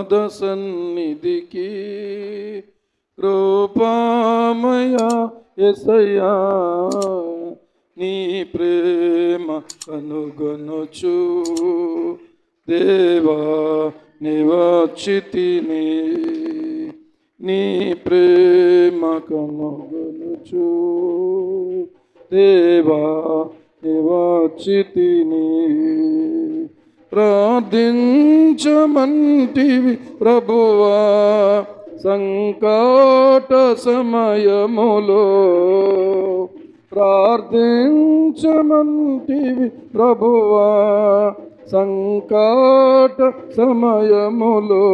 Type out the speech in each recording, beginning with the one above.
పాద సన్నిధికి కృపామయ యేసయ్యా నీ ప్రేమ కనుగొనుచు దేవా నివచితిని నీ ప్రేమ కనుగొనుచు దేవా నివచితిని ప్రార్థించమంటివి ప్రభువా సంకట సమయములో ప్రార్థించమంటివి ప్రభువా సంకట సమయములో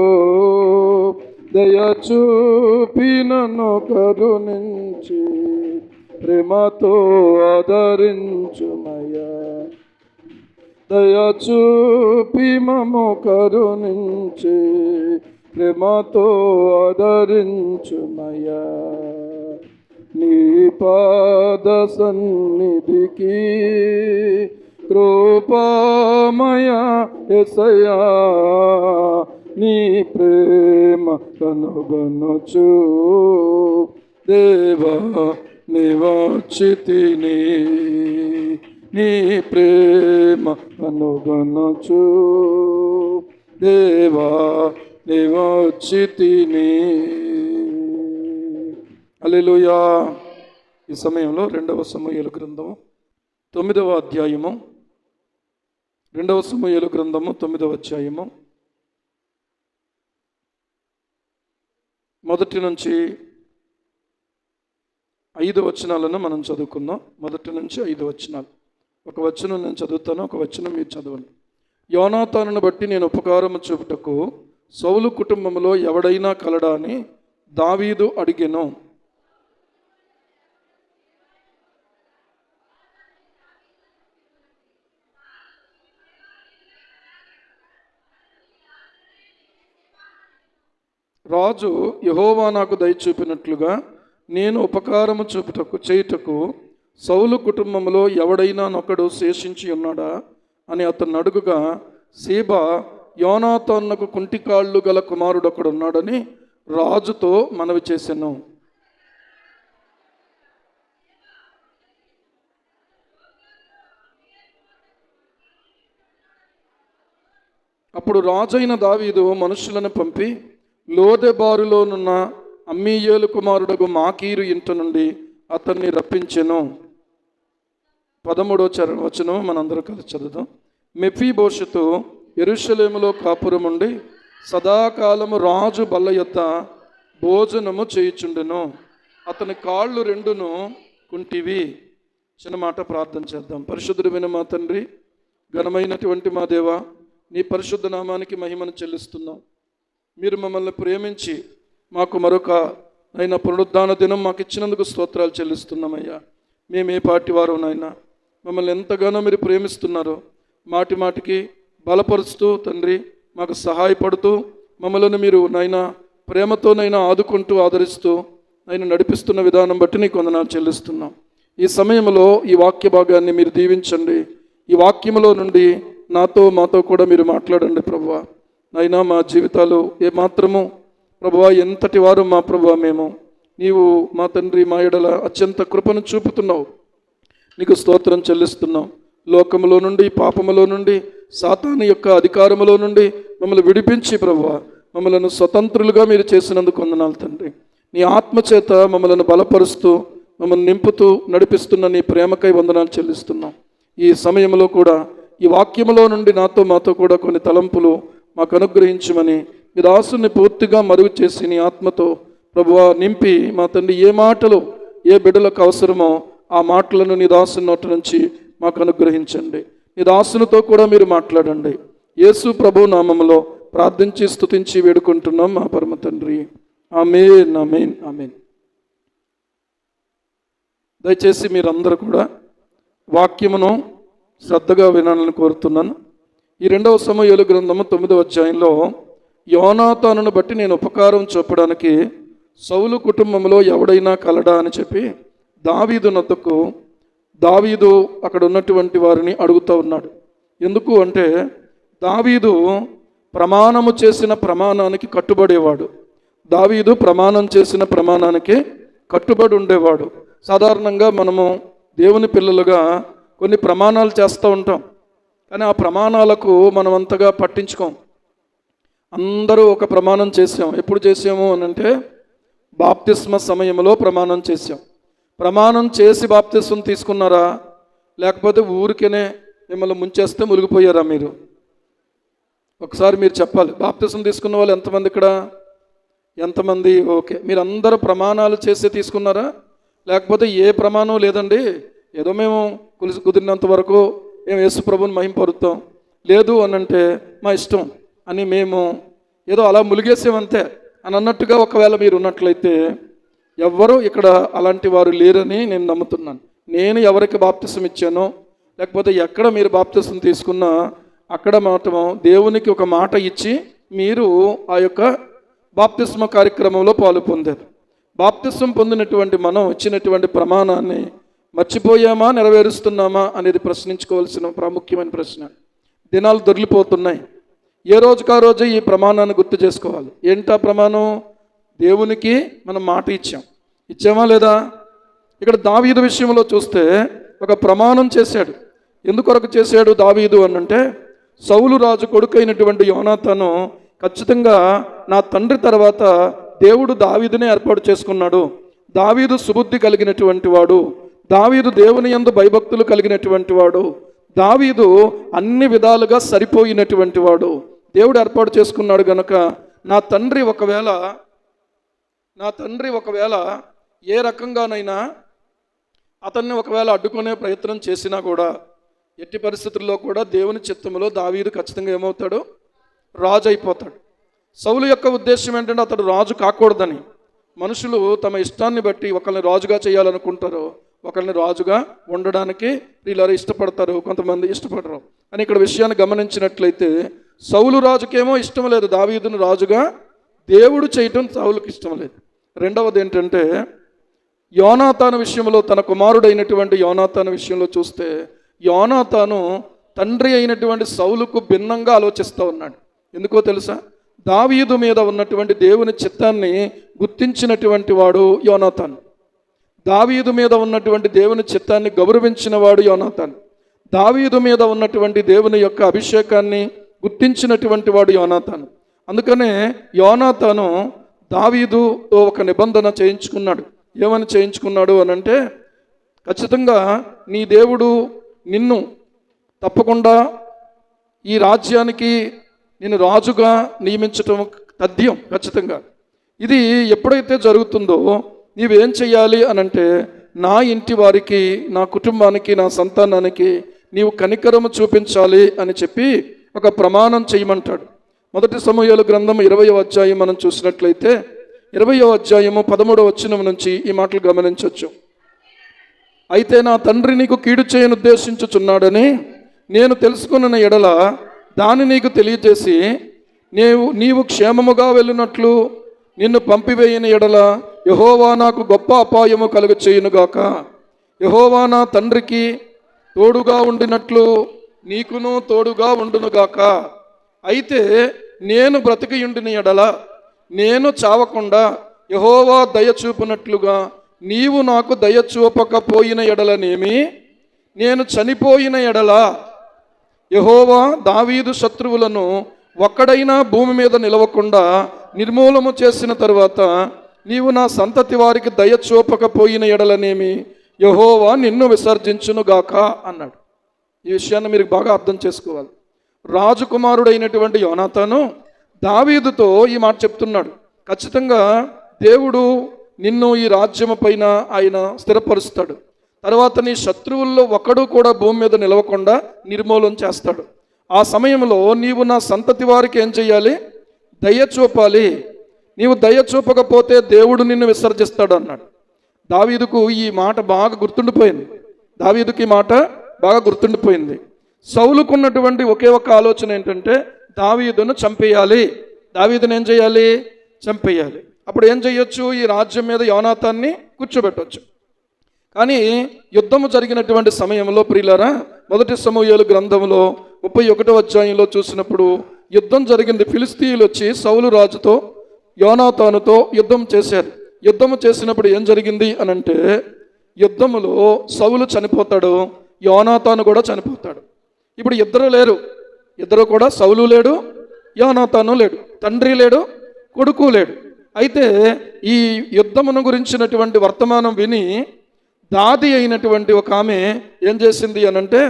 దయచూపి నన్ను కరుణించి ప్రేమతో ఆదరించుమయ్యా దయచూపి మమ్ము కరుణించి ప్రేమతో ఆదరించుమయ్యా నీ పాద సన్నిధికి కృపామయ యేసయ్యా నీ ప్రేమ కనుగొనుచు దేవా నివచితిని నీ ప్రేమ కనుగొనుచు దేవా నివచితిని. హల్లెలూయా. ఈ సమయంలో 2వ సమూయేలు గ్రంథము 9వ అధ్యాయము 2వ సమూయేలు గ్రంథము 9వ అధ్యాయము 1 నుంచి 5 వచనాలను మనం చదువుకుందాం. 1 నుంచి 5 వచనాలు. ఒక వచనం నేను చదువుతాను, ఒక వచనం మీరు చదవండి. యోనాతానును బట్టి నేను ఉపకారము చూపుటకు సౌలు కుటుంబంలో ఎవడైనా కలడా అని దావీదు అడిగెను. రాజు యెహోవా నాకు దయ చూపినట్లుగా నేను ఉపకారము చేయుటకు సౌలు కుటుంబంలో ఎవడైనా నొకడు శేషించి ఉన్నాడా అని అతను అడుగుగా సీబా యోనాతానునకు కుంటికాళ్ళు గల కుమారుడు ఒకడు ఉన్నాడని రాజుతో మనవి చేసెను. అప్పుడు రాజైన దావీదు మనుషులను పంపి లోదెబారులోనున్న అమ్మీయేలు కుమారుడగు మాకీరు ఇంటి నుండి అతన్ని రప్పించెను. 13వ వచనం మనందరూ కలిసి చదువుదాం. మెఫీబోషెతు యెరూషలేములో కాపురం ఉండి సదాకాలము రాజు బల్ల యొద్ద భోజనము చేయుచుండెను. అతని కాళ్ళు రెండును కుంటివి. చిన్న మాట ప్రార్థన చేద్దాం. పరిశుద్ధుడైన మా తండ్రి, ఘనమైనటువంటి మా దేవా, నీ పరిశుద్ధ నామానికి మహిమను చెల్లిస్తున్నాం. మీరు మమ్మల్ని ప్రేమించి మాకు మరొక అయినా పునరుద్ధాన దినం మాకు ఇచ్చినందుకు స్తోత్రాలు చెల్లిస్తున్నామయ్యా. మేము ఏ పార్టీ వారు నాయనా, మమ్మల్ని ఎంతగానో మీరు ప్రేమిస్తున్నారో మాటి మాటికి బలపరుస్తూ తండ్రి మాకు సహాయపడుతూ మమ్మల్ని మీరు నాయనా ప్రేమతోనైనా ఆదుకుంటూ ఆదరిస్తూ ఆయన నడిపిస్తున్న విధానం బట్టి నీకు వందనాలు చెల్లిస్తున్నాం. ఈ సమయంలో ఈ వాక్య భాగాన్ని మీరు దీవించండి. ఈ వాక్యములో నుండి మాతో కూడా మీరు మాట్లాడండి ప్రభువా. అయినా మా జీవితాలు ఏమాత్రము ప్రభువా ఎంతటి వారు మా ప్రభువా మేము, నీవు మా తండ్రి మా ఎడల అత్యంత కృపను చూపుతున్నావు. నీకు స్తోత్రం చెల్లిస్తున్నాం. లోకములో నుండి పాపములో నుండి సాతాను యొక్క అధికారములో నుండి మమ్మల్ని విడిపించి ప్రభువా మమ్మలను స్వతంత్రులుగా మీరు చేసినందుకు వందనాలు తండ్రి. నీ ఆత్మచేత మమ్మలను బలపరుస్తూ మమ్మల్ని నింపుతూ నడిపిస్తున్న నీ ప్రేమకై వందనాలు చెల్లిస్తున్నాం. ఈ సమయంలో కూడా ఈ వాక్యములో నుండి మాతో కూడా కొన్ని తలంపులు మాకు అనుగ్రహించమని మీ దాసుని పూర్తిగా మరుగు చేసి నీ ఆత్మతో ప్రభువా నింపి మా తండ్రి ఏ మాటలు ఏ బిడ్డలకు అవసరమో ఆ మాటలను నీ దాసుని నోటి నుంచి మాకు అనుగ్రహించండి. నీ దాసునితో కూడా మీరు మాట్లాడండి. యేసు ప్రభు నామములో ప్రార్థించి స్తుతించి వేడుకుంటున్నాం మా పరమ తండ్రి. ఆమేన్, ఆమేన్, ఆమేన్. దయచేసి మీరందరూ కూడా వాక్యమును శ్రద్ధగా వినాలని కోరుతున్నాను. ఈ 2వ సమూయేలు గ్రంథము 9వ అధ్యాయంలో యోనాతానును బట్టి నేను ఉపకారం చూపడానికి సౌలు కుటుంబంలో ఎవడైనా కలడా అని చెప్పి దావీదు అక్కడ ఉన్నటువంటి వారిని అడుగుతూ ఉన్నాడు. ఎందుకు అంటే దావీదు ప్రమాణము చేసిన ప్రమాణానికి కట్టుబడేవాడు. దావీదు ప్రమాణం చేసిన ప్రమాణానికి కట్టుబడి ఉండేవాడు. సాధారణంగా మనము దేవుని పిల్లలుగా కొన్ని ప్రమాణాలు చేస్తూ ఉంటాం, కానీ ఆ ప్రమాణాలకు మనం అంతగా పట్టించుకోం. అందరూ ఒక ప్రమాణం చేసాం. ఎప్పుడు చేసాము అని అంటే బాప్తిస్మ సమయంలో ప్రమాణం చేసాం. ప్రమాణం చేసి బాప్తిస్మం తీసుకున్నారా, లేకపోతే ఊరికేనే మిమ్మల్ని ముంచేస్తే మునిగిపోయారా మీరు? ఒకసారి మీరు చెప్పాలి. బాప్తిస్మం తీసుకున్న వాళ్ళు ఎంతమంది ఇక్కడ? ఎంతమంది? ఓకే, మీరు అందరూ ప్రమాణాలు చేసి తీసుకున్నారా? లేకపోతే ఏ ప్రమాణం లేదండి, ఏదో మేము కుదిరినంత వరకు మేము యేసు ప్రభుని మహింపరుతాం, లేదు అని అంటే మా ఇష్టం అని మేము ఏదో అలా ములిగేసామంతే అని అన్నట్టుగా ఒకవేళ మీరు ఉన్నట్లయితే ఎవ్వరూ ఇక్కడ అలాంటి వారు లేరని నేను నమ్ముతున్నాను. నేను ఎవరికి బాప్తిసం ఇచ్చానో, లేకపోతే ఎక్కడ మీరు బాప్తిసం తీసుకున్నా అక్కడ మాత్రం దేవునికి ఒక మాట ఇచ్చి మీరు ఆ యొక్క బాప్తిస్మ కార్యక్రమంలో పాలు పొందారు. బాప్తిస్మం పొందినటువంటి మనం ఇచ్చినటువంటి ప్రమాణాన్ని మర్చిపోయామా, నెరవేరుస్తున్నామా అనేది ప్రశ్నించుకోవాల్సిన ప్రాముఖ్యమైన ప్రశ్న. దినాలు దొరికిపోతున్నాయి. ఏ రోజుకా రోజు ఈ ప్రమాణాన్ని గుర్తు చేసుకోవాలి. ఏంటా ప్రమాణం? దేవునికి మనం మాట ఇచ్చామా లేదా? ఇక్కడ దావీదు విషయంలో చూస్తే ఒక ప్రమాణం చేశాడు. ఎందుకొరకు చేశాడు దావీదు అనంటే, సౌలు రాజు కొడుకైనటువంటి యోనాతాను ఖచ్చితంగా నా తండ్రి తర్వాత దేవుడు దావీదునే ఏర్పాటు చేసుకున్నాడు. దావీదు సుబుద్ధి కలిగినటువంటి వాడు, దావీదు దేవుని యందు భయభక్తులు కలిగినటువంటి వాడు, దావీదు అన్ని విధాలుగా సరిపోయినటువంటి వాడు, దేవుడు ఏర్పాటు చేసుకున్నాడు గనక నా తండ్రి ఒకవేళ ఏ రకంగానైనా అతన్ని ఒకవేళ అడ్డుకునే ప్రయత్నం చేసినా కూడా ఎట్టి పరిస్థితుల్లో కూడా దేవుని చిత్తంలో దావీదు ఖచ్చితంగా ఏమవుతాడు? రాజు అయిపోతాడు. సౌలు యొక్క ఉద్దేశం ఏంటంటే అతడు రాజు కాకూడదని. మనుషులు తమ ఇష్టాన్ని బట్టి ఒకరిని రాజుగా చేయాలనుకుంటారు, ఒకరిని రాజుగా ఉండడానికి వీళ్ళ ఇష్టపడతారు, కొంతమంది ఇష్టపడరు అని ఇక్కడ విషయాన్ని గమనించినట్లయితే సౌలు రాజుకేమో ఇష్టం లేదు దావీదును రాజుగా దేవుడు చేయటం సౌలుకి ఇష్టం లేదు. రెండవది ఏంటంటే యోనాతాను విషయంలో, తన కుమారుడైనటువంటి యోనాతాను విషయంలో చూస్తే యోనాతాను తండ్రి అయినటువంటి సౌలుకు భిన్నంగా ఆలోచిస్తూ ఉన్నాడు. ఎందుకో తెలుసా? దావీదు మీద ఉన్నటువంటి దేవుని చిత్తాన్ని గుర్తించినటువంటి వాడు యోనాతాను. దావీదు మీద ఉన్నటువంటి దేవుని చిత్తాన్ని గౌరవించిన వాడు యోనాతాను. దావీదు మీద ఉన్నటువంటి దేవుని యొక్క అభిషేకాన్ని గుర్తించినటువంటి వాడు యోనాతాను. అందుకనే యోనాతాను దావీదుతో ఒక నిబంధన చేయించుకున్నాడు. ఏమని చేయించుకున్నాడు అనంటే, ఖచ్చితంగా నీ దేవుడు నిన్ను తప్పకుండా ఈ రాజ్యానికి నిన్ను రాజుగా నియమించటం తథ్యం ఖచ్చితంగా. ఇది ఎప్పుడైతే జరుగుతుందో నీవేం చెయ్యాలి అనంటే, నా ఇంటి వారికి, నా కుటుంబానికి, నా సంతానానికి నీవు కనికరము చూపించాలి అని చెప్పి ఒక ప్రమాణం చేయమంటాడు. మొదటి సమూయేలు గ్రంథం 20వ అధ్యాయం మనం చూసినట్లయితే 20వ అధ్యాయము 13వ వచనం నుంచి ఈ మాటలు గమనించవచ్చు. అయితే నా తండ్రి నీకు కీడు చేయను ఉద్దేశించుచున్నాడని నేను తెలుసుకున్న ఎడల దాన్ని నీకు తెలియజేసి నీవు క్షేమముగా వెళ్ళినట్లు నిన్ను పంపివేయని ఎడల యెహోవా నాకు గొప్ప అపాయము కలుగ చేయునుగాక. యెహోవా నా తండ్రికి తోడుగా ఉండినట్లు నీకును తోడుగా ఉండునుగాక. అయితే నేను బ్రతికియుండిన ఎడల నేను చావకుండా యెహోవా దయ చూపునట్లుగా నీవు నాకు దయ చూపకపోయిన ఎడలనేమి, నేను చనిపోయిన ఎడల యెహోవా దావీదు శత్రువులను ఒక్కడైనా భూమి మీద నిలవకుండా నిర్మూలము చేసిన తరువాత నీవు నా సంతతి వారికి దయ చూపకపోయిన ఎడలనేమి, యెహోవా నిన్ను విసర్జించునుగాక అన్నాడు. ఈ విషయాన్ని మీరు బాగా అర్థం చేసుకోవాలి. రాజకుమారుడైనటువంటి యోనాతాను దావీదుతో ఈ మాట చెప్తున్నాడు. ఖచ్చితంగా దేవుడు నిన్ను ఈ రాజ్యము పైన ఆయన స్థిరపరుస్తాడు. తర్వాత నీ శత్రువుల్లో ఒకడు కూడా భూమి మీద నిలవకుండా నిర్మూలన చేస్తాడు. ఆ సమయంలో నీవు నా సంతతి వారికి ఏం చేయాలి? దయ చూపాలి. నీవు దయ చూపకపోతే దేవుడు నిన్ను విసర్జిస్తాడు అన్నాడు. దావీదుకు ఈ మాట బాగా గుర్తుండిపోయింది. సౌలుకున్నటువంటి ఒకే ఒక ఆలోచన ఏంటంటే దావీదును చంపేయాలి. దావీదును ఏం చేయాలి? చంపేయాలి. అప్పుడు ఏం చేయొచ్చు? ఈ రాజ్యం మీద యోనాతాన్ని కూర్చోబెట్టవచ్చు. కానీ యుద్ధము జరిగినటువంటి సమయంలో ప్రియులారా, మొదటి సమూయేలు గ్రంథంలో 31వ అధ్యాయంలో చూసినప్పుడు యుద్ధం జరిగింది. ఫిలిస్తీయులు వచ్చి సౌలు రాజుతో యోనాతానుతో యుద్ధం చేశారు. యుద్ధం చేసినప్పుడు ఏం జరిగింది అని అంటే, యుద్ధములో సౌలు చనిపోతాడు, యోనాతాను కూడా చనిపోతాడు. ఇప్పుడు ఇద్దరు లేరు, ఇద్దరు కూడా, సౌలు లేడు, యోనాతాను లేడు, తండ్రి లేడు, కొడుకు లేడు. అయితే ఈ యుద్ధమును గురించినటువంటి వర్తమానం విని దాది అయినటువంటి ఒక ఆమె ఏం చేసింది అనంటే,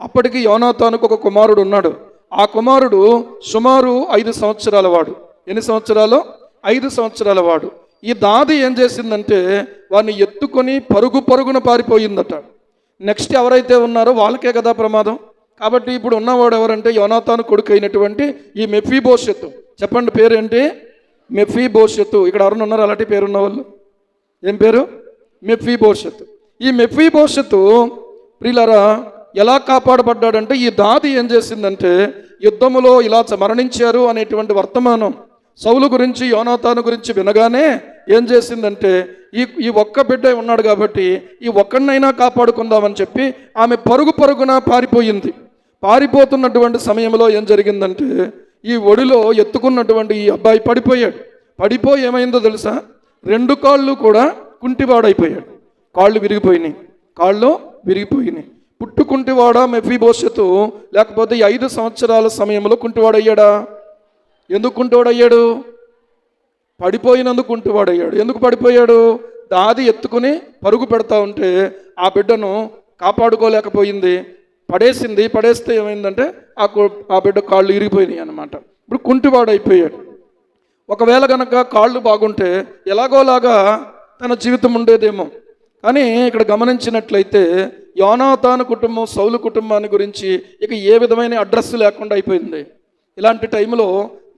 అప్పటికి యోనాతానుకు ఒక కుమారుడు ఉన్నాడు. ఆ కుమారుడు సుమారు 5 సంవత్సరాల వాడు. ఎన్ని సంవత్సరాలు? 5 సంవత్సరాల వాడు. ఈ దాది ఏం చేసిందంటే వాడిని ఎత్తుకొని పరుగున పారిపోయిందట. నెక్స్ట్ ఎవరైతే ఉన్నారో వాళ్ళకే కదా ప్రమాదం. కాబట్టి ఇప్పుడు ఉన్నవాడు ఎవరంటే యోనాతాను కొడుకు అయినటువంటి ఈ మెఫీబోషెతు. చెప్పండి పేరేంటి? మెఫీబోషెతు. ఇక్కడ ఎవరైనా ఉన్నారు అలాంటి పేరున్న వాళ్ళు? ఏం పేరు? మెఫీబోషెతు. ఈ మెఫీబోషెతు ప్రియులారా ఎలా కాపాడబడ్డాడంటే, ఈ దాది ఏం చేసిందంటే యుద్ధములో ఇలా మరణించారు అనేటువంటి వర్తమానం సౌలు గురించి యోనాతాను గురించి వినగానే ఏం చేసిందంటే, ఈ ఒక్క బిడ్డ ఉన్నాడు కాబట్టి ఈ ఒక్కడినైనా కాపాడుకుందామని చెప్పి ఆమె పరుగున పారిపోయింది. పారిపోతున్నటువంటి సమయంలో ఏం జరిగిందంటే, ఈ ఒడిలో ఎత్తుకున్నటువంటి ఈ అబ్బాయి పడిపోయి ఏమైందో తెలుసా? 2 కాళ్ళు కూడా కుంటివాడైపోయాడు. కాళ్ళు విరిగిపోయినాయి. పుట్టుకుంటివాడా మెఫీబోషెతు, లేకపోతే 5 సంవత్సరాల సమయంలో కుంటివాడయ్యాడా? ఎందుకు కుంటివాడయ్యాడు? పడిపోయినందుకు కుంటివాడయ్యాడు. ఎందుకు పడిపోయాడు? దాది ఎత్తుకుని పరుగు పెడతా ఉంటే ఆ బిడ్డను కాపాడుకోలేకపోయింది, పడేస్తే ఏమైందంటే ఆ బిడ్డ కాళ్ళు ఇరిగిపోయినాయి అన్నమాట. ఇప్పుడు కుంటివాడైపోయాడు. ఒకవేళ కనుక కాళ్ళు బాగుంటే ఎలాగోలాగా తన జీవితం ఉండేదేమో. కానీ ఇక్కడ గమనించినట్లయితే యోనాతాను కుటుంబం సౌలు కుటుంబాన్ని గురించి ఇక ఏ విధమైన అడ్రస్ లేకుండా అయిపోయింది. ఇలాంటి టైంలో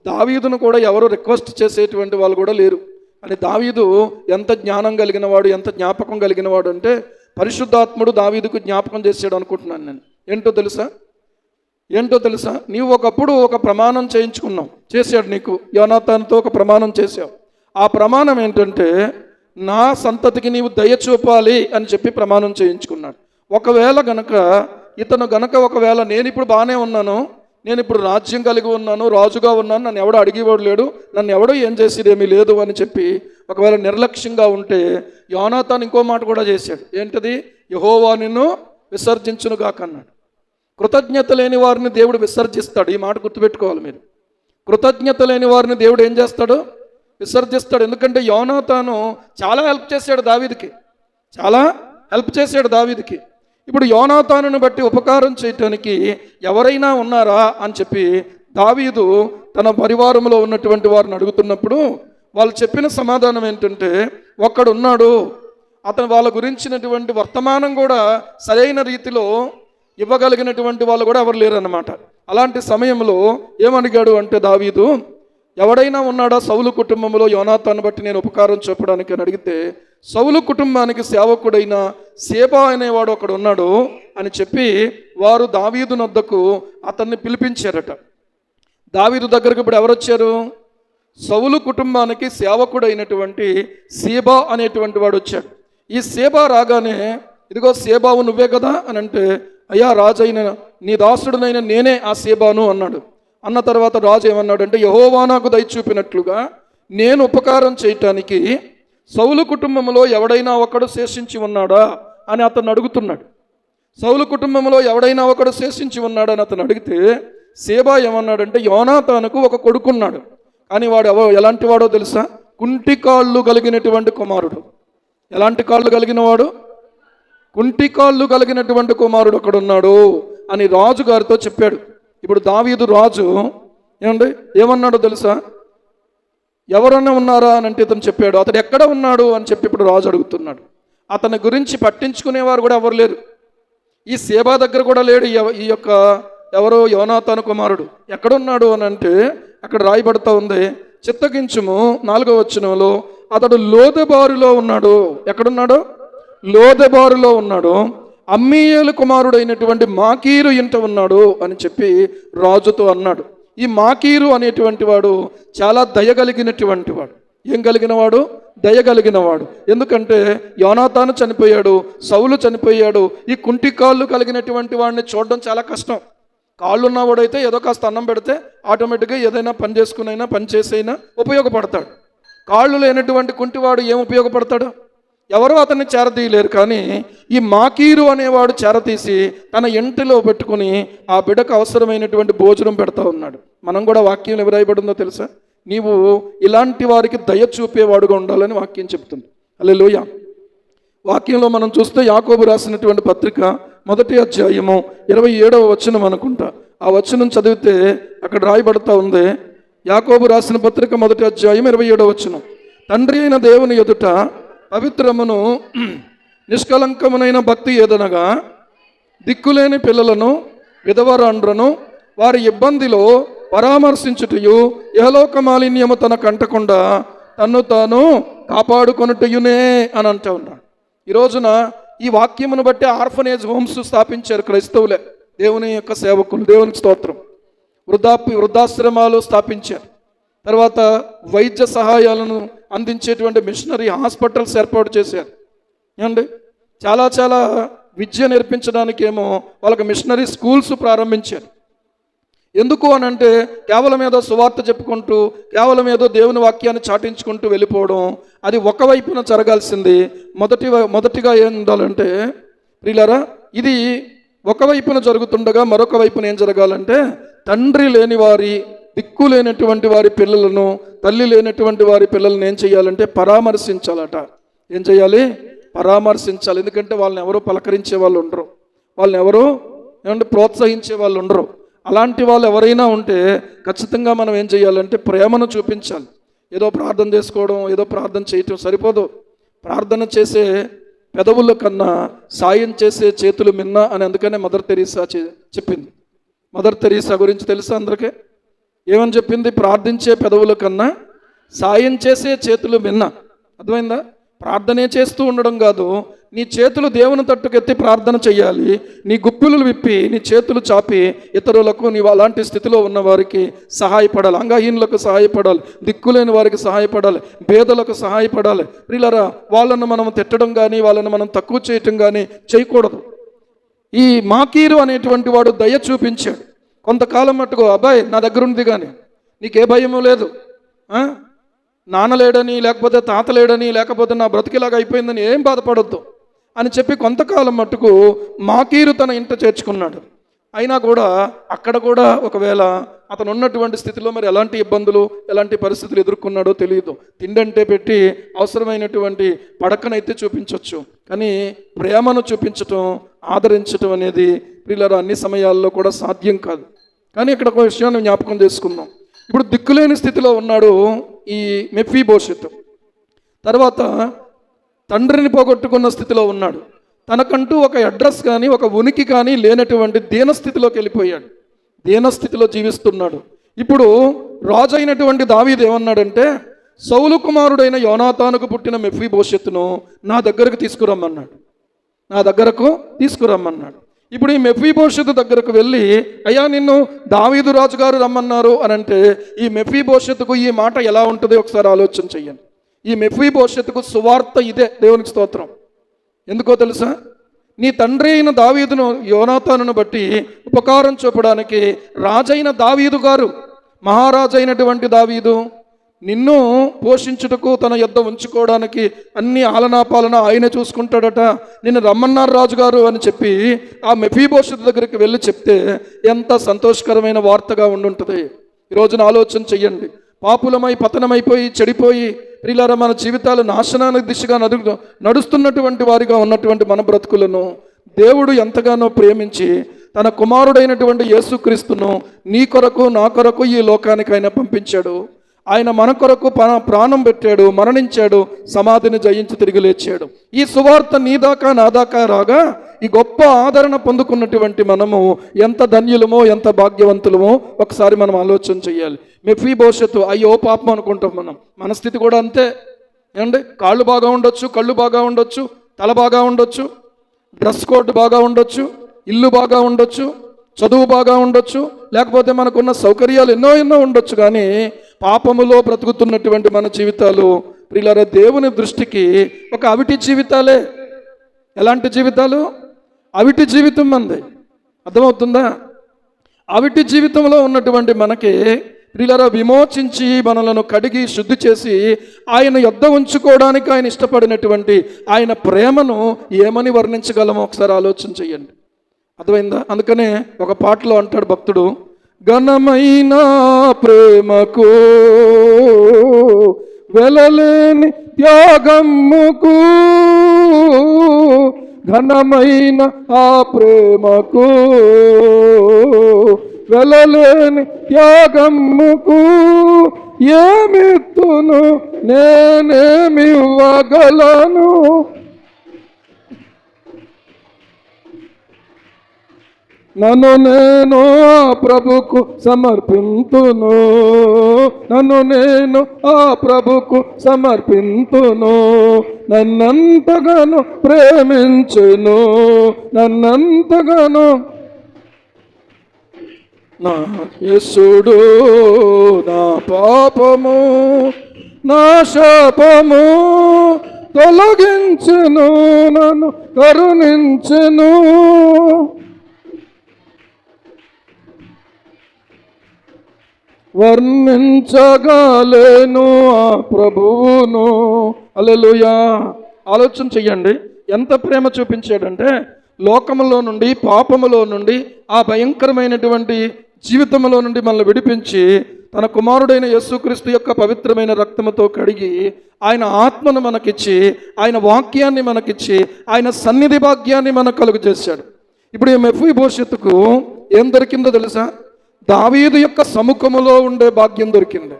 దావీదును కూడా ఎవరు రిక్వెస్ట్ చేసేటువంటి వాళ్ళు కూడా లేరు. అని దావీదు ఎంత జ్ఞానం కలిగిన వాడు, ఎంత జ్ఞాపకం కలిగిన వాడు అంటే, పరిశుద్ధాత్ముడు దావీదుకు జ్ఞాపకం చేసాడు అనుకుంటున్నాను నేను. ఏంటో తెలుసా? నీవు ఒకప్పుడు ఒక ప్రమాణం చేశాడు నీకు. యోనాతానుతో ఒక ప్రమాణం చేశావు. ఆ ప్రమాణం ఏంటంటే, నా సంతతికి నీవు దయ చూపాలి అని చెప్పి ప్రమాణం చేయించుకున్నాడు. ఒకవేళ ఒకవేళ నేను ఇప్పుడు బాగానే ఉన్నాను, నేను ఇప్పుడు రాజ్యం కలిగి ఉన్నాను, రాజుగా ఉన్నాను, నన్ను ఎవడో అడిగేవాడు లేడు, నన్ను ఎవడో ఏం చేసేదేమీ లేదు అని చెప్పి ఒకవేళ నిర్లక్ష్యంగా ఉంటే, యోనాతాను ఇంకో మాట కూడా చేశాడు. ఏంటది? యెహోవా నిన్ను విసర్జించును గాక అన్నాడు. కృతజ్ఞత లేని వారిని దేవుడు విసర్జిస్తాడు. ఈ మాట గుర్తుపెట్టుకోవాలి మీరు. కృతజ్ఞత లేని వారిని దేవుడు ఏం చేస్తాడు? విసర్జిస్తాడు. ఎందుకంటే యోనాతాను చాలా హెల్ప్ చేశాడు దావీదుకి. ఇప్పుడు యోనాతానును బట్టి ఉపకారం చేయటానికి ఎవరైనా ఉన్నారా అని చెప్పి దావీదు తన పరివారంలో ఉన్నటువంటి వారిని అడుగుతున్నప్పుడు వాళ్ళు చెప్పిన సమాధానం ఏంటంటే, ఒక్కడున్నాడు, అతను వాళ్ళ గురించినటువంటి వర్తమానం కూడా సరైన రీతిలో ఇవ్వగలిగినటువంటి వాళ్ళు కూడా ఎవరు లేరన్నమాట. అలాంటి సమయంలో ఏమడిగాడు అంటే దావీదు, ఎవడైనా ఉన్నాడా సౌలు కుటుంబంలో యోనాతాను బట్టి నేను ఉపకారం చూపడానికి అని అడిగితే, సౌలు కుటుంబానికి సేవకుడైన సేబా అనేవాడు ఒకడు ఉన్నాడు అని చెప్పి వారు దావీదు నొద్దకు అతన్ని పిలిపించారట. దావీదు దగ్గరకు ఇప్పుడు ఎవరు వచ్చారు? సౌలు కుటుంబానికి సేవకుడైనటువంటి సేబా అనేటువంటి వాడు వచ్చాడు. ఈ సేబా రాగానే, ఇదిగో సేబావు నువ్వే కదా అని అంటే, అయ్యా రాజైన నీ దాసుడునైన నేనే ఆ సేబాను అన్నాడు. అన్న తర్వాత రాజు ఏమన్నాడంటే, యెహోవా నాకు దయ చూపినట్లుగా నేను ఉపకారం చేయటానికి సౌలు కుటుంబంలో ఎవడైనా ఒకడు శేషించి ఉన్నాడా అని అతను అడుగుతున్నాడు. సౌలు కుటుంబంలో ఎవడైనా ఒకడు శేషించి ఉన్నాడని అతను అడిగితే, సేబా ఏమన్నాడంటే, యోనాతానుకు ఒక కొడుకున్నాడు, కానీ వాడు ఎలాంటి వాడో తెలుసా? కుంటి కాళ్ళు కలిగినటువంటి కుమారుడు. ఎలాంటి కాళ్ళు కలిగిన వాడు? కుంటి కాళ్ళు కలిగినటువంటి కుమారుడు ఒకడున్నాడు అని రాజుగారితో చెప్పాడు. ఇప్పుడు దావీదు రాజు ఏమన్నాడో తెలుసా? ఎవరన్నా ఉన్నారా అని అంటే ఇతను చెప్పాడు. అతడు ఎక్కడ ఉన్నాడు అని చెప్పి ఇప్పుడు రాజు అడుగుతున్నాడు. అతని గురించి పట్టించుకునేవారు కూడా ఎవరు లేరు. ఈ సేబా దగ్గర కూడా లేడు ఈ యొక్క ఎవరో యోనాతాను కుమారుడు. ఎక్కడున్నాడు అని అంటే అక్కడ రాయబడతా ఉంది, చిత్తగించుము 4వ వచనంలో, అతడు లోదెబారులో ఉన్నాడు. ఎక్కడున్నాడు? లోదెబారులో ఉన్నాడు. అమ్మీయేలు కుమారుడైనటువంటి మాకీరు ఇంట ఉన్నాడు అని చెప్పి రాజుతో అన్నాడు. ఈ మాకీరు అనేటువంటి వాడు చాలా దయగలిగినటువంటి వాడు. ఏం కలిగిన వాడు? దయగలిగిన వాడు. ఎందుకంటే యోనాతాను చనిపోయాడు, సౌలు చనిపోయాడు. ఈ కుంటి కాళ్ళు కలిగినటువంటి వాడిని చూడడం చాలా కష్టం. కాళ్ళు ఉన్నవాడైతే ఏదో కాస్త అన్నం పెడితే ఆటోమేటిక్గా ఏదైనా పని చేసుకునైనా పని చేసైనా ఉపయోగపడతాడు. కాళ్ళు లేనటువంటి కుంటివాడు ఏం ఉపయోగపడతాడు? ఎవరో అతన్ని చేరతీయలేరు. కానీ ఈ మాకీరు అనేవాడు చేరతీసి తన ఇంటిలో పెట్టుకుని ఆ బిడ్డకు అవసరమైనటువంటి భోజనం పెడతా ఉన్నాడు. మనం కూడా వాక్యం ఎవరు రాయబడిందో తెలుసా? నీవు ఇలాంటి వారికి దయ చూపేవాడుగా ఉండాలని వాక్యం చెప్తుంది. హల్లెలూయా. వాక్యంలో మనం చూస్తే యాకోబు రాసినటువంటి పత్రిక 1వ అధ్యాయము 27వ వచనం అనుకుంటా. ఆ వచనం చదివితే అక్కడ రాయబడతా ఉంది. యాకోబు రాసిన పత్రిక 1వ అధ్యాయం 27వ వచనం. తండ్రి అయిన దేవుని ఎదుట పవిత్రమును నిష్కలంకమునైన భక్తి ఏదనగా దిక్కులేని పిల్లలను విధవరాండ్రను వారి ఇబ్బందిలో పరామర్శించుటయు యహలోక మాలిన్యము తన కంటకుండా తన్ను తాను కాపాడుకొనుటయునే అని అంటూ ఉన్నాడు. ఈ రోజున ఈ వాక్యమును బట్టి ఆర్ఫనేజ్ హోమ్స్ స్థాపించారు క్రైస్తవులే, దేవుని యొక్క సేవకులు. దేవునికి స్తోత్రం. వృద్ధాశ్రమాలు స్థాపించారు. తర్వాత వైద్య సహాయాలను అందించేటువంటి మిషనరీ హాస్పిటల్స్ ఏర్పాటు చేశారు. ఏమండి, చాలా చాలా విద్య నేర్పించడానికి ఏమో వాళ్ళకి మిషనరీ స్కూల్స్ ప్రారంభించారు. ఎందుకు అని అంటే కేవలం ఏదో సువార్త చెప్పుకుంటూ కేవలం ఏదో దేవుని వాక్యాన్ని చాటించుకుంటూ వెళ్ళిపోవడం అది ఒకవైపున జరగాల్సింది. మొదటిగా ఏం ఉండాలంటే ప్రియులారా, ఇది ఒకవైపున జరుగుతుండగా మరొక వైపున ఏం జరగాలంటే తండ్రి లేని వారి, దిక్కు లేనటువంటి వారి పిల్లలను, తల్లి లేనటువంటి వారి పిల్లలను ఏం చేయాలంటే పరామర్శించాలట. ఏం చేయాలి? పరామర్శించాలి. ఎందుకంటే వాళ్ళని ఎవరో పలకరించే వాళ్ళు ఉండరు, వాళ్ళని ఎవరో ఏమంటే ప్రోత్సహించే వాళ్ళు ఉండరు. అలాంటి వాళ్ళు ఎవరైనా ఉంటే ఖచ్చితంగా మనం ఏం చేయాలంటే ప్రేమను చూపించాలి. ఏదో ప్రార్థన చేసుకోవడం, ఏదో ప్రార్థన చేయటం సరిపోదు. ప్రార్థన చేసే పెదవుల కన్నా సాయం చేసే చేతులు మిన్న అని అందుకనే మదర్ తెరీసా చెప్పింది. మదర్ తెరీసా గురించి తెలుసా అందరికీ? ఏమని చెప్పింది? ప్రార్థించే పెదవుల కన్నా సాయం చేసే చేతులు మిన్న. అర్థమైందా? ప్రార్థనే చేస్తూ ఉండడం కాదు, నీ చేతులు దేవుని తట్టుకెత్తి ప్రార్థన చేయాలి. నీ గుప్పిలు విప్పి నీ చేతులు చాపి ఇతరులకు, నీవు అలాంటి స్థితిలో ఉన్న వారికి సహాయపడాలి. అంగహీనులకు సహాయపడాలి, దిక్కులేని వారికి సహాయపడాలి, పేదలకు సహాయపడాలి. ప్రియులారా, వాళ్ళను మనం తిట్టడం కానీ వాళ్ళను మనం తక్కువ చేయటం కానీ చేయకూడదు. ఈ మాకీరు అనేటువంటి వాడు దయ చూపించాడు. కొంతకాలం మట్టుకు అబ్బాయి నా దగ్గర ఉంది కానీ నీకే భయము లేదు, నాన్న లేడని లేకపోతే తాత లేడని లేకపోతే నా బ్రతికిలాగా అయిపోయిందని ఏం బాధపడొద్దు అని చెప్పి కొంతకాలం మట్టుకు మాకీరు తన ఇంట చేర్చుకున్నాడు. అయినా కూడా అక్కడ కూడా ఒకవేళ అతను ఉన్నటువంటి స్థితిలో మరి ఎలాంటి ఇబ్బందులు, ఎలాంటి పరిస్థితులు ఎదుర్కొన్నాడో తెలియదు. తిండంటే పెట్టి అవసరమైనటువంటి పడకనైతే చూపించవచ్చు, కానీ ప్రేమను చూపించటం, ఆదరించటం అనేది ప్రియులారా అన్ని సమయాల్లో కూడా సాధ్యం కాదు. కానీ ఇక్కడ ఒక విషయాన్ని జ్ఞాపకం చేసుకుందాం. ఇప్పుడు దిక్కులేని స్థితిలో ఉన్నాడు ఈ మెఫీబోషెతు. తర్వాత తండ్రిని పోగొట్టుకున్న స్థితిలో ఉన్నాడు. తనకంటూ ఒక అడ్రస్ కానీ ఒక ఉనికి కానీ లేనటువంటి దీనస్థితిలోకి వెళ్ళిపోయాడు. దీనస్థితిలో జీవిస్తున్నాడు. ఇప్పుడు రాజు అయినటువంటి దావీదు ఏమన్నాడంటే సౌలు కుమారుడైన యోనాతానుకు పుట్టిన మెఫీబోషెతును నా దగ్గరకు తీసుకురమ్మన్నాడు. ఇప్పుడు ఈ మెఫీబోషెతు దగ్గరకు వెళ్ళి అయ్యా నిన్ను దావీదు రాజుగారు రమ్మన్నారు అని అంటే ఈ మెఫీబోషెతుకు ఈ మాట ఎలా ఉంటుంది ఒకసారి ఆలోచన చెయ్యండి. ఈ మెఫీబోషెతుకు సువార్త ఇదే. దేవునికి స్తోత్రం. ఎందుకో తెలుసా? నీ తండ్రి అయిన దావీదును, యోనాతానును బట్టి ఉపకారం చూపడానికి రాజైన దావీదు గారు, మహారాజు అయినటువంటి దావీదు నిన్ను పోషించుటకు తన యొద్ద ఉంచుకోవడానికి అన్ని ఆలనాపాలన ఆయన చూసుకుంటాడట, నిన్ను రమ్మన్నారు రాజుగారు అని చెప్పి ఆ మెఫీబోషెతు దగ్గరికి వెళ్ళి చెప్తే ఎంత సంతోషకరమైన వార్తగా ఉండుంటుంది. ఈ రోజున ఆలోచన చెయ్యండి. పాపులమై పతనమైపోయి చెడిపోయి ప్రియులారా మన జీవితాలు నాశనానికి దిశగా నడుస్తున్నటువంటి వారిగా ఉన్నటువంటి మన బ్రతుకులను దేవుడు ఎంతగానో ప్రేమించి తన కుమారుడైనటువంటి యేసుక్రీస్తును నీ కొరకు నా కొరకు ఈ లోకానికి ఆయన పంపించాడు. ఆయన మన కొరకు ప్రాణం పెట్టాడు, మరణించాడు, సమాధిని జయించి తిరిగి లేచాడు. ఈ సువార్త నీ దాకా నా దాకా రాగా ఈ గొప్ప ఆదరణ పొందుకున్నటువంటి మనము ఎంత ధన్యులమో, ఎంత భాగ్యవంతులమో ఒకసారి మనం ఆలోచన చేయాలి. మెఫీబోషెతు అయ్యో పాపం అనుకుంటాం మనం. మన స్థితి కూడా అంతే ఏమండి. కాళ్ళు బాగా ఉండొచ్చు, కళ్ళు బాగా ఉండొచ్చు, తల బాగా ఉండొచ్చు, డ్రెస్ కోడ్ బాగా ఉండొచ్చు, ఇల్లు బాగా ఉండొచ్చు, చదువు బాగా ఉండొచ్చు, లేకపోతే మనకున్న సౌకర్యాలు ఎన్నో ఉండొచ్చు. కానీ పాపములో బ్రతుకుతున్నటువంటి మన జీవితాలు ప్రియులారా దేవుని దృష్టికి ఒక అవిటి జీవితాలే. ఎలాంటి జీవితాలు? అవిటి జీవితం మంది. అర్థమవుతుందా? అవిటి జీవితంలో ఉన్నటువంటి మనకి ప్రియులారా విమోచించి మనలను కడిగి శుద్ధి చేసి ఆయన యొద్ద ఉంచుకోవడానికి ఆయన ఇష్టపడినటువంటి ఆయన ప్రేమను ఏమని వర్ణించగలమో ఒకసారి ఆలోచన చెయ్యండి. అర్థమైందా? అందుకనే ఒక పాటలో అంటాడు భక్తుడు, ఘనమైన ప్రేమకు వెలలేని త్యాగముకు, ఘనమైన ఆ ప్రేమకు వెలలేని త్యాగముకు ఏమిత్తును నేనేమివ్వగలను. నన్ను నేను ఆ ప్రభుకు సమర్పింతును, నన్ను నేను ఆ ప్రభుకు సమర్పింతును. నన్నంతగానో ప్రేమించును, నన్నంతగానో నా యేసుడు నా పాపము నా శాపము తొలగించును, నన్ను కరుణించును. వర్ణించగలేను ఆ ప్రభువును. హల్లెలూయా. ఆలోచన చెయ్యండి, ఎంత ప్రేమ చూపించాడంటే లోకములో నుండి, పాపములో నుండి, ఆ భయంకరమైనటువంటి జీవితంలో నుండి మనల్ని విడిపించి తన కుమారుడైన యేసుక్రీస్తు యొక్క పవిత్రమైన రక్తముతో కడిగి ఆయన ఆత్మను మనకిచ్చి, ఆయన వాక్యాన్ని మనకిచ్చి, ఆయన సన్నిధి భాగ్యాన్ని మనకు కలుగు చేశాడు. ఇప్పుడు ఈ మెఫీబోషెతుకు ఏం దొరికిందో తెలుసా? దావీదు యొక్క సముఖములో ఉండే భాగ్యం దొరికింది.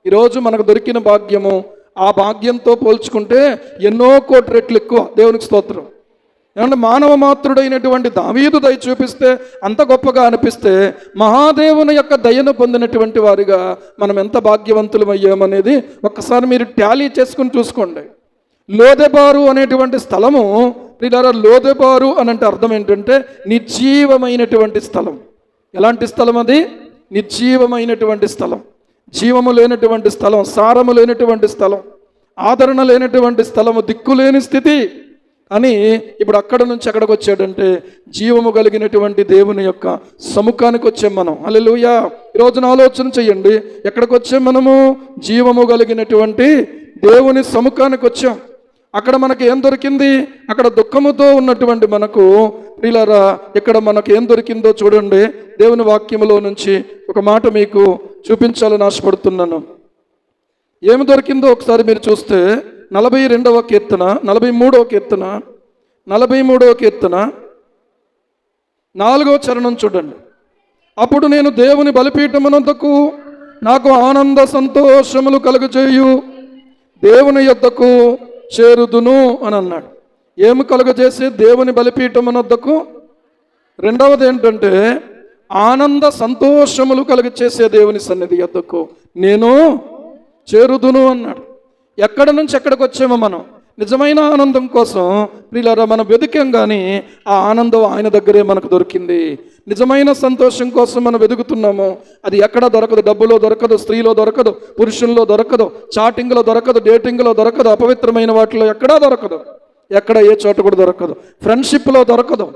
ఈరోజు మనకు దొరికిన భాగ్యము ఆ భాగ్యంతో పోల్చుకుంటే ఎన్నో కోటి రెట్లు ఎక్కువ. దేవునికి స్తోత్రం. ఏమంటే మానవ మాతృడైనటువంటి దావీదు దయ చూపిస్తే అంత గొప్పగా అనిపిస్తే మహాదేవుని యొక్క దయను పొందినటువంటి వారిగా మనం ఎంత భాగ్యవంతులం అయ్యామనేది ఒక్కసారి మీరు టాలీ చేసుకుని చూసుకోండి. లోదెబారు అనేటువంటి స్థలము, లోదెబారు అనంటే అర్థం ఏంటంటే నిర్జీవమైనటువంటి స్థలం. ఎలాంటి స్థలం అది? నిర్జీవమైనటువంటి స్థలం, జీవము లేనటువంటి స్థలం, సారము లేనటువంటి స్థలం, ఆదరణ లేనటువంటి స్థలము, దిక్కులేని స్థితి అని. ఇప్పుడు అక్కడ నుంచి ఎక్కడికి వచ్చాడంటే జీవము కలిగినటువంటి దేవుని యొక్క సముఖానికి వచ్చాం మనం. హల్లెలూయా. ఈరోజున ఆలోచన చెయ్యండి, ఎక్కడికి వచ్చాం మనము? జీవము కలిగినటువంటి దేవుని సముఖానికి వచ్చాం. అక్కడ మనకి ఏం దొరికింది? అక్కడ దుఃఖముతో ఉన్నటువంటి మనకు ప్రియులారా ఇక్కడ మనకు ఏం దొరికిందో చూడండి. దేవుని వాక్యములో నుంచి ఒక మాట మీకు చూపించాలని ఆశపడుతున్నాను. ఏమి దొరికిందో ఒకసారి మీరు చూస్తే 42వ కీర్తన 43వ కీర్తన 43వ కీర్తన 4వ చరణం చూడండి. అప్పుడు నేను దేవుని బలిపీఠమునందుకు నాకు ఆనంద సంతోషములు కలుగజేయు దేవుని యొద్దకు చేరుదును అని అన్నాడు. ఏమి కలుగజేసి దేవుని బలిపీఠమునొద్దకు? రెండవది ఏంటంటే ఆనంద సంతోషములు కలుగచేసే దేవుని సన్నిధి యొద్దకు నేను చేరుదును అన్నాడు. ఎక్కడి నుంచి ఎక్కడికి వచ్చామో మనం నిజమైన ఆనందం కోసం ప్రియులారా మనం వెతికాం, కానీ ఆ ఆనందం ఆయన దగ్గరే మనకు దొరికింది. నిజమైన సంతోషం కోసం మనం వెతుకుతున్నాము, అది ఎక్కడ దొరకదు. డబ్బులో దొరకదు, స్త్రీలో దొరకదు, పురుషుల్లో దొరకదు, చాటింగ్లో దొరకదు, డేటింగ్లో దొరకదు, అపవిత్రమైన వాటిలో ఎక్కడా దొరకదు, ఎక్కడ ఏ చోట కూడా దొరకదు, ఫ్రెండ్షిప్లో దొరకదు.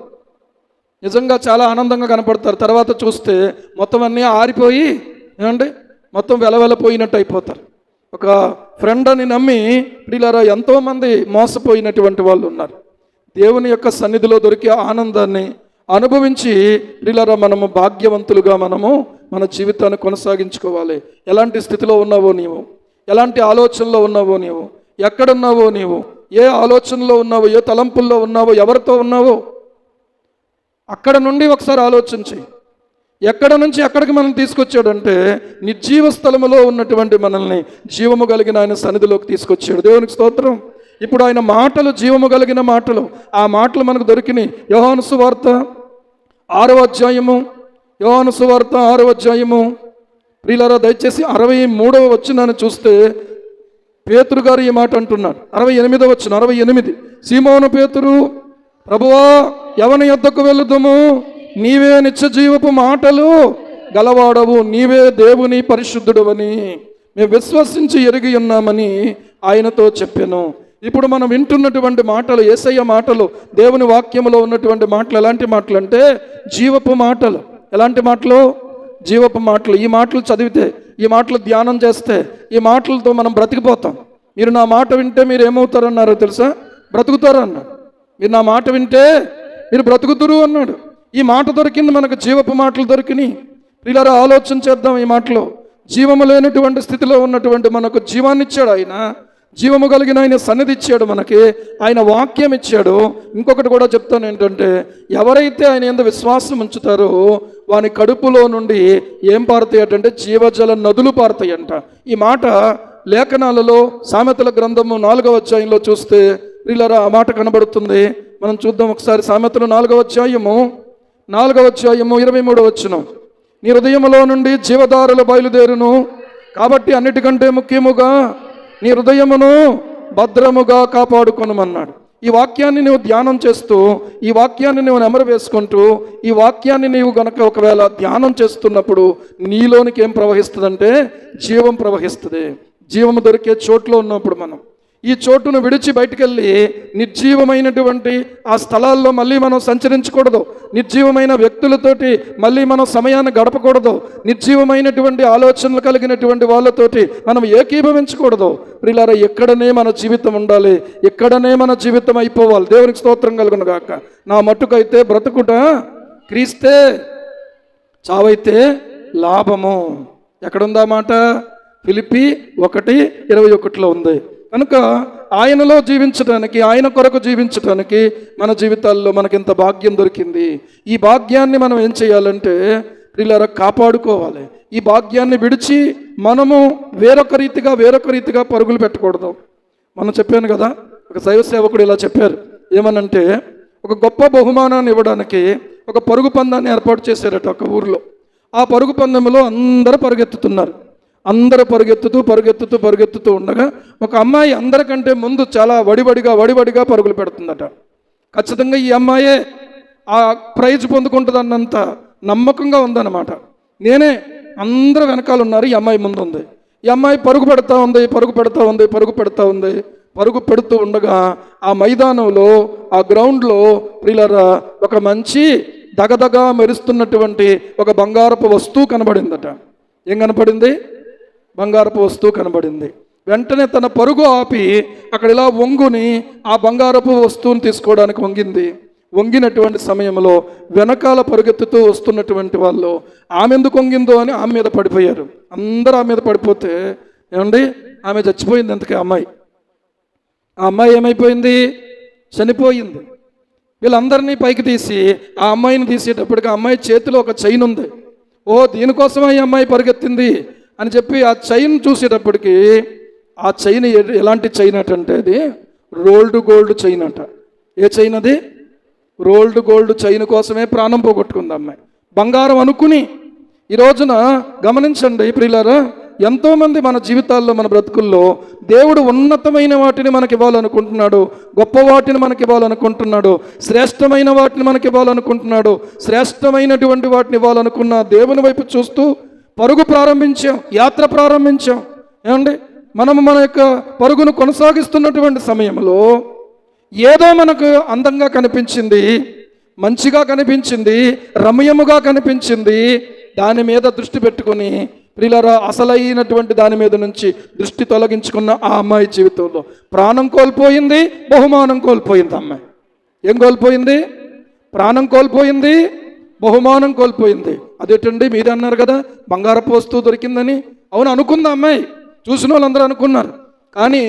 నిజంగా చాలా ఆనందంగా కనపడతారు, తర్వాత చూస్తే మొత్తం అన్నీ ఆరిపోయి ఏమండి మొత్తం వెలవెలపోయినట్టు అయిపోతారు. ఒక ఫ్రెండ్ అని నమ్మి ప్రియులారా ఎంతోమంది మోసపోయినటువంటి వాళ్ళు ఉన్నారు. దేవుని యొక్క సన్నిధిలో దొరికే ఆనందాన్ని అనుభవించి ప్రియులారా మనము భాగ్యవంతులుగా మనము మన జీవితాన్ని కొనసాగించుకోవాలి. ఎలాంటి స్థితిలో ఉన్నావో నీవు, ఎలాంటి ఆలోచనలో ఉన్నావో నీవు, ఎక్కడున్నావో నీవు, ఏ ఆలోచనలో ఉన్నావో, ఏ తలంపుల్లో ఉన్నావో, ఎవరితో ఉన్నావో అక్కడ నుండి ఒకసారి ఆలోచించి ఎక్కడ నుంచి ఎక్కడికి మనల్ని తీసుకొచ్చాడంటే నిర్జీవ స్థలములో ఉన్నటువంటి మనల్ని జీవము కలిగిన ఆయన సన్నిధిలోకి తీసుకొచ్చాడు. దేవునికి స్తోత్రం. ఇప్పుడు ఆయన మాటలు జీవము కలిగిన మాటలు, ఆ మాటలు మనకు దొరికినాయి. యోహాను సువార్త 6వ అధ్యాయము, యోహాను సువార్త 6వ అధ్యాయము ప్రియులారా దయచేసి 63వ వచనాన్ని చూస్తే పేతురు గారు ఈ మాట అంటున్నాడు. 68వ వచనం 68. సీమోను పేతురు, ప్రభువా ఎవని యొద్దకు వెళ్ళుదుము? నీవే నిత్య జీవపు మాటలు గలవాడవు, నీవే దేవుని పరిశుద్ధుడవని మేము విశ్వసించి ఎరిగి ఉన్నామని ఆయనతో చెప్పాను. ఇప్పుడు మనం వింటున్నటువంటి మాటలు యేసయ్య మాటలు, దేవుని వాక్యములో ఉన్నటువంటి మాటలు ఎలాంటి మాటలు అంటే జీవపు మాటలు. ఎలాంటి మాటలు? జీవపు మాటలు. ఈ మాటలు చదివితే, ఈ మాటలు ధ్యానం చేస్తే, ఈ మాటలతో మనం బ్రతికిపోతాం. మీరు నా మాట వింటే మీరు ఏమవుతారన్నారో తెలుసా? బ్రతుకుతారు అన్నాడు. మీరు నా మాట వింటే మీరు బ్రతుకుతురు అన్నాడు. ఈ మాట దొరికింది మనకు, జీవపు మాటలు దొరికినాయి. పిల్లరా, ఆలోచన చేద్దాం. ఈ మాటలో జీవము లేనటువంటి స్థితిలో ఉన్నటువంటి మనకు జీవాన్ని ఇచ్చాడు ఆయన. జీవము కలిగిన ఆయన సన్నిధి ఇచ్చాడు మనకి, ఆయన వాక్యం ఇచ్చాడు. ఇంకొకటి కూడా చెప్తాను ఏంటంటే, ఎవరైతే ఆయన యందు విశ్వాసం ఉంచుతారో వాని కడుపులో నుండి ఏం పారుతాయటంటే జీవజల నదులు పారుతాయంట. ఈ మాట లేఖనాలలో సామెతల గ్రంథము 4వ అధ్యాయంలో చూస్తే ప్రియులారా ఆ మాట కనబడుతుంది. మనం చూద్దాం ఒకసారి. సామెతలు 4వ అధ్యాయము 23వ వచనం. నీ హృదయములో నుండి జీవధారలు బయలుదేరును, కాబట్టి అన్నిటికంటే ముఖ్యముగా నీ హృదయమును భద్రముగా కాపాడుకొనమన్నాడు. ఈ వాక్యాన్ని నువ్వు ధ్యానం చేస్తూ, ఈ వాక్యాన్ని నువ్వు నెమరు వేసుకుంటూ, ఈ వాక్యాన్ని నీవు గనక ఒకవేళ ధ్యానం చేస్తున్నప్పుడు నీలోనికి ఏం ప్రవహిస్తుందంటే జీవం ప్రవహిస్తుంది. జీవము దొరికే చోట్లో ఉన్నప్పుడు మనం ఈ చోటును విడిచి బయటికెళ్ళి నిర్జీవమైనటువంటి ఆ స్థలాల్లో మళ్ళీ మనం సంచరించకూడదు. నిర్జీవమైన వ్యక్తులతోటి మళ్ళీ మనం సమయాన్ని గడపకూడదు. నిర్జీవమైనటువంటి ఆలోచనలు కలిగినటువంటి వాళ్ళతోటి మనం ఏకీభవించకూడదు. ప్రియులారా, ఎక్కడనే మన జీవితం ఉండాలి, ఎక్కడనే మన జీవితం అయిపోవాలి. దేవునికి స్తోత్రం కలుగును గాక. నా మట్టుకైతే బ్రతుకుట క్రీస్తే, చావైతే లాభము. ఎక్కడుందా మాట? ఫిలిప్పీ 1:21 ఉంది. కనుక ఆయనలో జీవించడానికి, ఆయన కొరకు జీవించడానికి మన జీవితాల్లో మనకింత భాగ్యం దొరికింది. ఈ భాగ్యాన్ని మనం ఏం చేయాలంటే ప్రియులారా కాపాడుకోవాలి. ఈ భాగ్యాన్ని విడిచి మనము వేరొక రీతిగా పరుగులు పెట్టకూడదు. మనం చెప్పాను కదా, ఒక శైవ సేవకుడు ఇలా చెప్పారు. ఏమనంటే, ఒక గొప్ప బహుమానాన్ని ఇవ్వడానికి ఒక పరుగు పందాన్ని ఏర్పాటు చేశారట ఒక ఊరిలో. ఆ పరుగు పందెంలో అందరూ పరుగెత్తుతున్నారు. అందరూ పరుగెత్తుతూ ఉండగా ఒక అమ్మాయి అందరికంటే ముందు చాలా వడివడిగా పరుగులు పెడుతుందట. ఖచ్చితంగా ఈ అమ్మాయే ఆ ప్రైజ్ పొందుకుంటుంది అన్నంత నమ్మకంగా ఉందన్నమాట. నేనే, అందరూ వెనకాల ఉన్నారు, ఈ అమ్మాయి ముందు ఉంది. ఈ అమ్మాయి పరుగు పెడుతూ ఉంది. పరుగు పెడుతూ ఉండగా ఆ మైదానంలో, ఆ గ్రౌండ్లో ప్రియులారా ఒక మంచి దగదగా మెరుస్తున్నటువంటి ఒక బంగారపు వస్తువు కనబడిందట. ఏం కనపడింది? బంగారపు వస్తువు కనబడింది. వెంటనే తన పరుగు ఆపి అక్కడ ఇలా వంగుని ఆ బంగారపు వస్తువుని తీసుకోవడానికి వంగినటువంటి సమయంలో వెనకాల పరుగెత్తుతూ వస్తున్నటువంటి వాళ్ళు ఆమె ఎందుకు వంగిందో అని ఆమె మీద పడిపోయారు. అందరూ ఆమె మీద పడిపోతే ఏమండి, ఆమె చచ్చిపోయింది. అందుకే ఆ అమ్మాయి ఏమైపోయింది? చనిపోయింది. వీళ్ళందరినీ పైకి తీసి ఆ అమ్మాయిని తీసేటప్పటికి ఆ అమ్మాయి చేతిలో ఒక చైన్ ఉంది. దీనికోసమే ఈ అమ్మాయి పరిగెత్తింది అని చెప్పి ఆ చైన్ చూసేటప్పటికి ఆ చైన్ ఎలాంటి చైన్ అంటే అది రోల్డ్ గోల్డ్ చైన్ అంట. ఏ చైన్ అది? రోల్డ్ గోల్డ్ చైన్ కోసమే ప్రాణం పోగొట్టుకుంది అమ్మాయి. బంగారం అనుకుని. ఈ రోజున గమనించండి ప్రియులారా, ఎంతోమంది మన జీవితాల్లో, మన బ్రతుకుల్లో దేవుడు ఉన్నతమైన వాటిని మనకి ఇవ్వాలనుకుంటున్నాడు, గొప్ప వాటిని మనకి ఇవ్వాలనుకుంటున్నాడు, శ్రేష్టమైన వాటిని మనకి ఇవ్వాలనుకుంటున్నాడు. శ్రేష్టమైనటువంటి వాటిని ఇవ్వాలనుకున్న దేవుని వైపు చూస్తూ పరుగు ప్రారంభించాం, యాత్ర ప్రారంభించాం. ఏమండి, మనము మన యొక్క పరుగును కొనసాగిస్తున్నటువంటి సమయంలో ఏదో మనకు అందంగా కనిపించింది, మంచిగా కనిపించింది, రమ్యముగా కనిపించింది. దాని మీద దృష్టి పెట్టుకొని ప్రియులారా అసలైనటువంటి దాని మీద నుంచి దృష్టి తొలగించుకున్న ఆ అమ్మాయి జీవితంలో ప్రాణం కోల్పోయింది, బహుమానం కోల్పోయింది. అమ్మాయి ఏం కోల్పోయింది? ప్రాణం కోల్పోయింది, బహుమానం కోల్పోయింది. అదేంటండి మీరు అన్నారు కదా బంగారపు వస్తువు దొరికిందని. అవును అనుకుంది అమ్మాయి, చూసిన వాళ్ళందరూ అనుకున్నారు. కానీ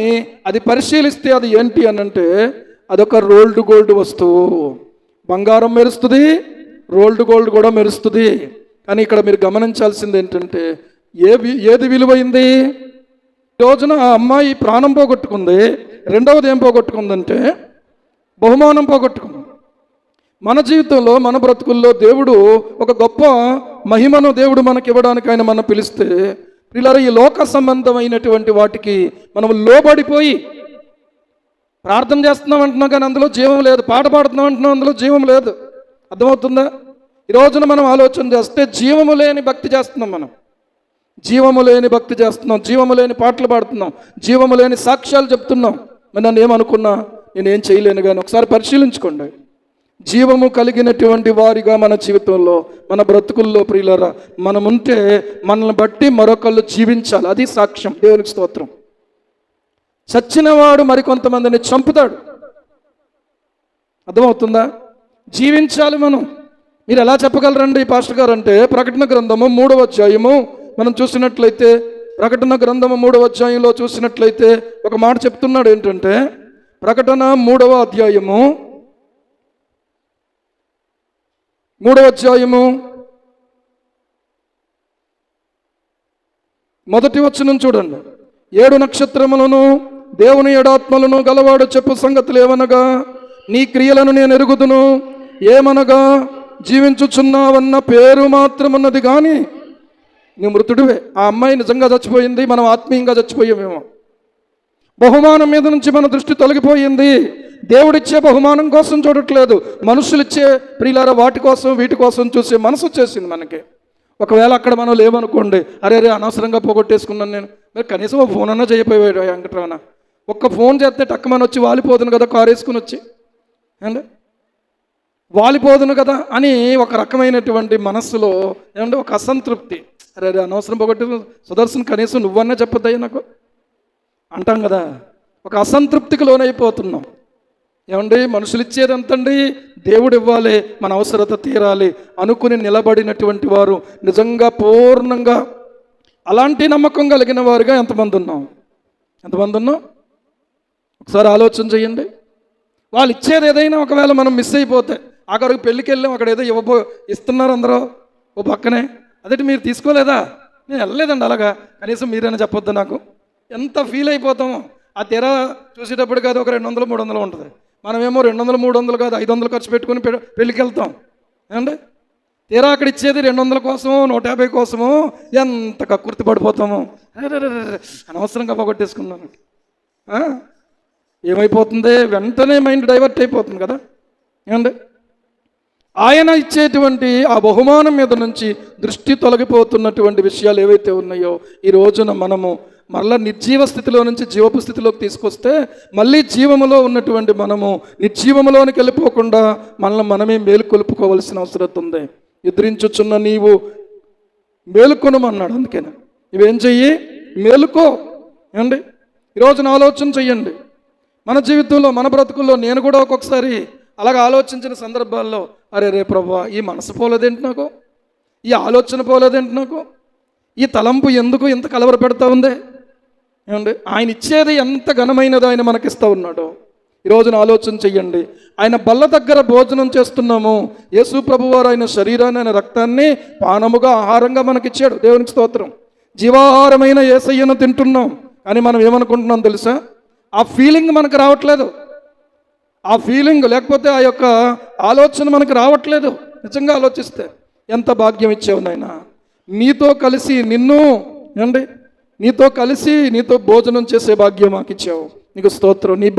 అది పరిశీలిస్తే అది ఏంటి అనంటే అదొక రోల్డ్ గోల్డ్ వస్తువు. బంగారం మెరుస్తుంది, రోల్డ్ గోల్డ్ కూడా మెరుస్తుంది. కానీ ఇక్కడ మీరు గమనించాల్సింది ఏంటంటే ఏది విలువైంది? రోజున ఆ అమ్మాయి ప్రాణం పోగొట్టుకుంది. రెండవది ఏం పోగొట్టుకుందంటే బహుమానం పోగొట్టుకుంది. మన జీవితంలో, మన బ్రతుకుల్లో దేవుడు ఒక గొప్ప మహిమను దేవుడు మనకి ఇవ్వడానికి ఆయన మనం పిలిస్తే పిల్లలు ఈ లోక సంబంధమైనటువంటి వాటికి మనం లోబడిపోయి ప్రార్థన చేస్తున్నాం అంటున్నాం కానీ అందులో జీవం లేదు, పాట పాడుతున్నాం అంటున్నాం అందులో జీవం లేదు. అర్థమవుతుందా? ఈ రోజున మనం ఆలోచన చేస్తే జీవము లేని భక్తి చేస్తున్నాం. మనం జీవము లేని భక్తి చేస్తున్నాం, జీవము లేని పాటలు పాడుతున్నాం, జీవము లేని సాక్ష్యాలు చెప్తున్నాం. మరి నన్ను ఏమనుకున్నా నేనేం చేయలేను. కానీ ఒకసారి పరిశీలించుకోండి. జీవము కలిగినటువంటి వారిగా మన జీవితంలో, మన బ్రతుకుల్లో ప్రియులారా మనముంటే మనల్ని బట్టి మరొకళ్ళు జీవించాలి. అది సాక్ష్యం. దేవునికి స్తోత్రం. చచ్చినవాడు మరికొంతమందిని చంపుతాడు. అర్థమవుతుందా? జీవించాలి మనం. మీరు ఎలా చెప్పగలరండి పాస్టర్ గారు అంటే, ప్రకటన గ్రంథము 3వ అధ్యాయము మనం చూసినట్లయితే, ప్రకటన గ్రంథము 3వ అధ్యాయంలో చూసినట్లయితే ఒక మాట చెప్తున్నాడు. ఏంటంటే, ప్రకటన 3వ అధ్యాయము 3వ అధ్యాయము 1వ వచనం చూడండి. 7 నక్షత్రములను దేవుని 7 ఆత్మలను గలవాడు చెప్పు సంగతులు ఏమనగా, నీ క్రియలను నేను ఎరుగుదును. ఏమనగా, జీవించుచున్నావన్న పేరు మాత్రమున్నది కానీ నువ్వు మృతుడివే. ఆ అమ్మాయి నిజంగా చచ్చిపోయింది, మనం ఆత్మీయంగా చచ్చిపోయామేమో. బహుమానం మీద నుంచి మన దృష్టి తొలగిపోయింది. దేవుడిచ్చే బహుమానం కోసం చూడట్లేదు, మనుషులు ఇచ్చే ప్రియులారా వాటి కోసం వీటి కోసం చూసే మనసు వచ్చేసింది మనకి. ఒకవేళ అక్కడ మనం లేవనుకోండి, అరే అనవసరంగా పోగొట్టేసుకున్నాను నేను. మరి కనీసం ఒక ఫోన్ అన్నా చేయపోయాడు వెంకటరమణ. ఒక్క ఫోన్ చేస్తే టక్కమని వచ్చి వాలిపోదును కదా, కారు వేసుకుని వచ్చి అండి వాలిపోదును కదా అని ఒక రకమైనటువంటి మనస్సులో ఏమంటే ఒక అసంతృప్తి. అరే అనవసరం పోగొట్టి సుదర్శన్ కనీసం నువ్వన్నా చెప్పొద్దయ్యా నాకు అంటాం కదా. ఒక అసంతృప్తికి లోనైపోతున్నాం. ఏమండి, మనుషులు ఇచ్చేది ఎంతండి, దేవుడు ఇవ్వాలి, మన అవసరత తీరాలి అనుకుని నిలబడినటువంటి వారు నిజంగా పూర్ణంగా అలాంటి నమ్మకం కలిగిన వారుగా ఎంతమంది ఉన్నాం? ఒకసారి ఆలోచన చేయండి. వాళ్ళు ఇచ్చేది ఏదైనా ఒకవేళ మనం మిస్ అయిపోతే, అక్కడికి పెళ్ళికి వెళ్ళాం, అక్కడ ఏదో ఇస్తున్నారు అందరూ ఓ పక్కనే, అదేంటి మీరు తీసుకోలేదా? నేను వెళ్ళలేదండి అలాగా, కనీసం మీరైనా చెప్పొద్దు నాకు. ఎంత ఫీల్ అయిపోతామో. ఆ తెర చూసేటప్పుడు కాదు ఒక 200 300 ఉంటుంది, మనమేమో 200 300 కాదు 500 ఖర్చు పెట్టుకుని పెళ్ళికి వెళ్తాం. ఏమండి, తీరా అక్కడ ఇచ్చేది 200 కోసమో 150 కోసమో ఎంత కక్కుర్తి పడిపోతామో. అనవసరంగా పోగొట్టేసుకున్నాను. ఏమైపోతుంది, వెంటనే మైండ్ డైవర్ట్ అయిపోతుంది కదా. ఏమండి, ఆయన ఇచ్చేటువంటి ఆ బహుమానం మీద నుంచి దృష్టి తొలగిపోతున్నటువంటి విషయాలు ఏవైతే ఉన్నాయో ఈ రోజున మనము మరలా నిర్జీవ స్థితిలో నుంచి జీవపు స్థితిలోకి తీసుకొస్తే, మళ్ళీ జీవములో ఉన్నటువంటి మనము నిర్జీవములోనికి వెళ్ళిపోకుండా మనల్ని మనమే మేలుకొలుపుకోవాల్సిన అవసరం ఉంది. నిద్రించుచున్న నీవు మేలుకొనమన్నాడు. అందుకనే ఇవేం చెయ్యి, మేలుకో. ఏమండి, ఈరోజున ఆలోచన చెయ్యండి. మన జీవితంలో మన బ్రతుకుల్లో నేను కూడా ఒక్కొక్కసారి అలాగ ఆలోచించిన సందర్భాల్లో, అరే ప్రభువా, ఈ మనసు పోలేదేంటి నాకు, ఈ ఆలోచన పోలేదేంటి నాకు, ఈ తలంపు ఎందుకు ఇంత కలవర పెడతా ఉంది? ఏమండి, ఆయన ఇచ్చేది ఎంత ఘనమైనదో ఆయన మనకిస్తూ ఉన్నాడు. ఈరోజున ఆలోచన చెయ్యండి. ఆయన బల్ల దగ్గర భోజనం చేస్తున్నాము, యేసు ప్రభువారు ఆయన శరీరాన్ని ఆయన రక్తాన్ని పానముగా ఆహారంగా మనకిచ్చాడు. దేవునికి స్తోత్రం. జీవాహారమైన యేసయ్యను తింటున్నాం. కానీ మనం ఏమనుకుంటున్నాం తెలుసా? ఆ ఫీలింగ్ మనకు రావట్లేదు. ఆ ఫీలింగ్ లేకపోతే ఆ యొక్క ఆలోచన మనకు రావట్లేదు. నిజంగా ఆలోచిస్తే ఎంత భాగ్యం ఇచ్చావు నాయనా, నీతో కలిసి నీతో కలిసి నీతో భోజనం చేసే భాగ్యం మాకు ఇచ్చావు. నీకు స్తోత్రం. నీ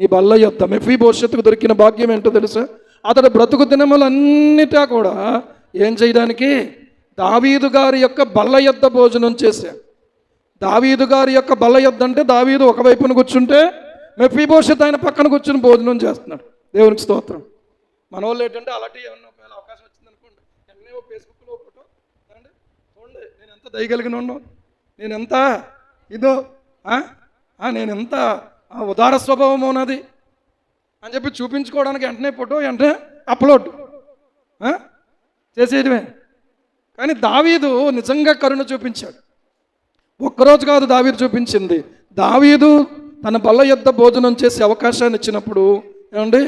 బల్ల యొద్ద మెఫీబోషెతుకు దొరికిన భాగ్యం ఏంటో తెలుసా? అతడు బ్రతుకు దినములన్నిటా కూడా ఏం చేయడానికి, దావీదు గారి యొక్క బల్ల యొద్ద భోజనం చేశాడు. దావీదు గారి యొక్క బల్ల యొద్ద అంటే దావీదు ఒకవైపున కూర్చుంటే మెఫీబోషెతు ఆయన పక్కన కూర్చుని భోజనం చేస్తున్నాడు. దేవునికి స్తోత్రం. మన వాళ్ళు ఏంటంటే అలాంటి ఏమన్నా ఒకవేళ అవకాశం వచ్చింది అనుకోండి, ఎన్నో ఫేస్బుక్లో ఫోటో అండి, చూడండి నేను ఎంత దయగలిగిన ఉన్నాను, నేను ఎంత ఇదో నేను ఎంత ఉదార స్వభావం ఉన్నది అని చెప్పి చూపించుకోవడానికి వెంటనే ఫోటో వెంటనే అప్లోడ్ చేసేయడమే. కానీ దావీదు నిజంగా కరుణ చూపించాడు. ఒక్కరోజు కాదు దావీదు చూపించింది. దావీదు తన బల్ల యొద్ద భోజనం చేసే అవకాశాన్ని ఇచ్చినప్పుడు ఏమండి,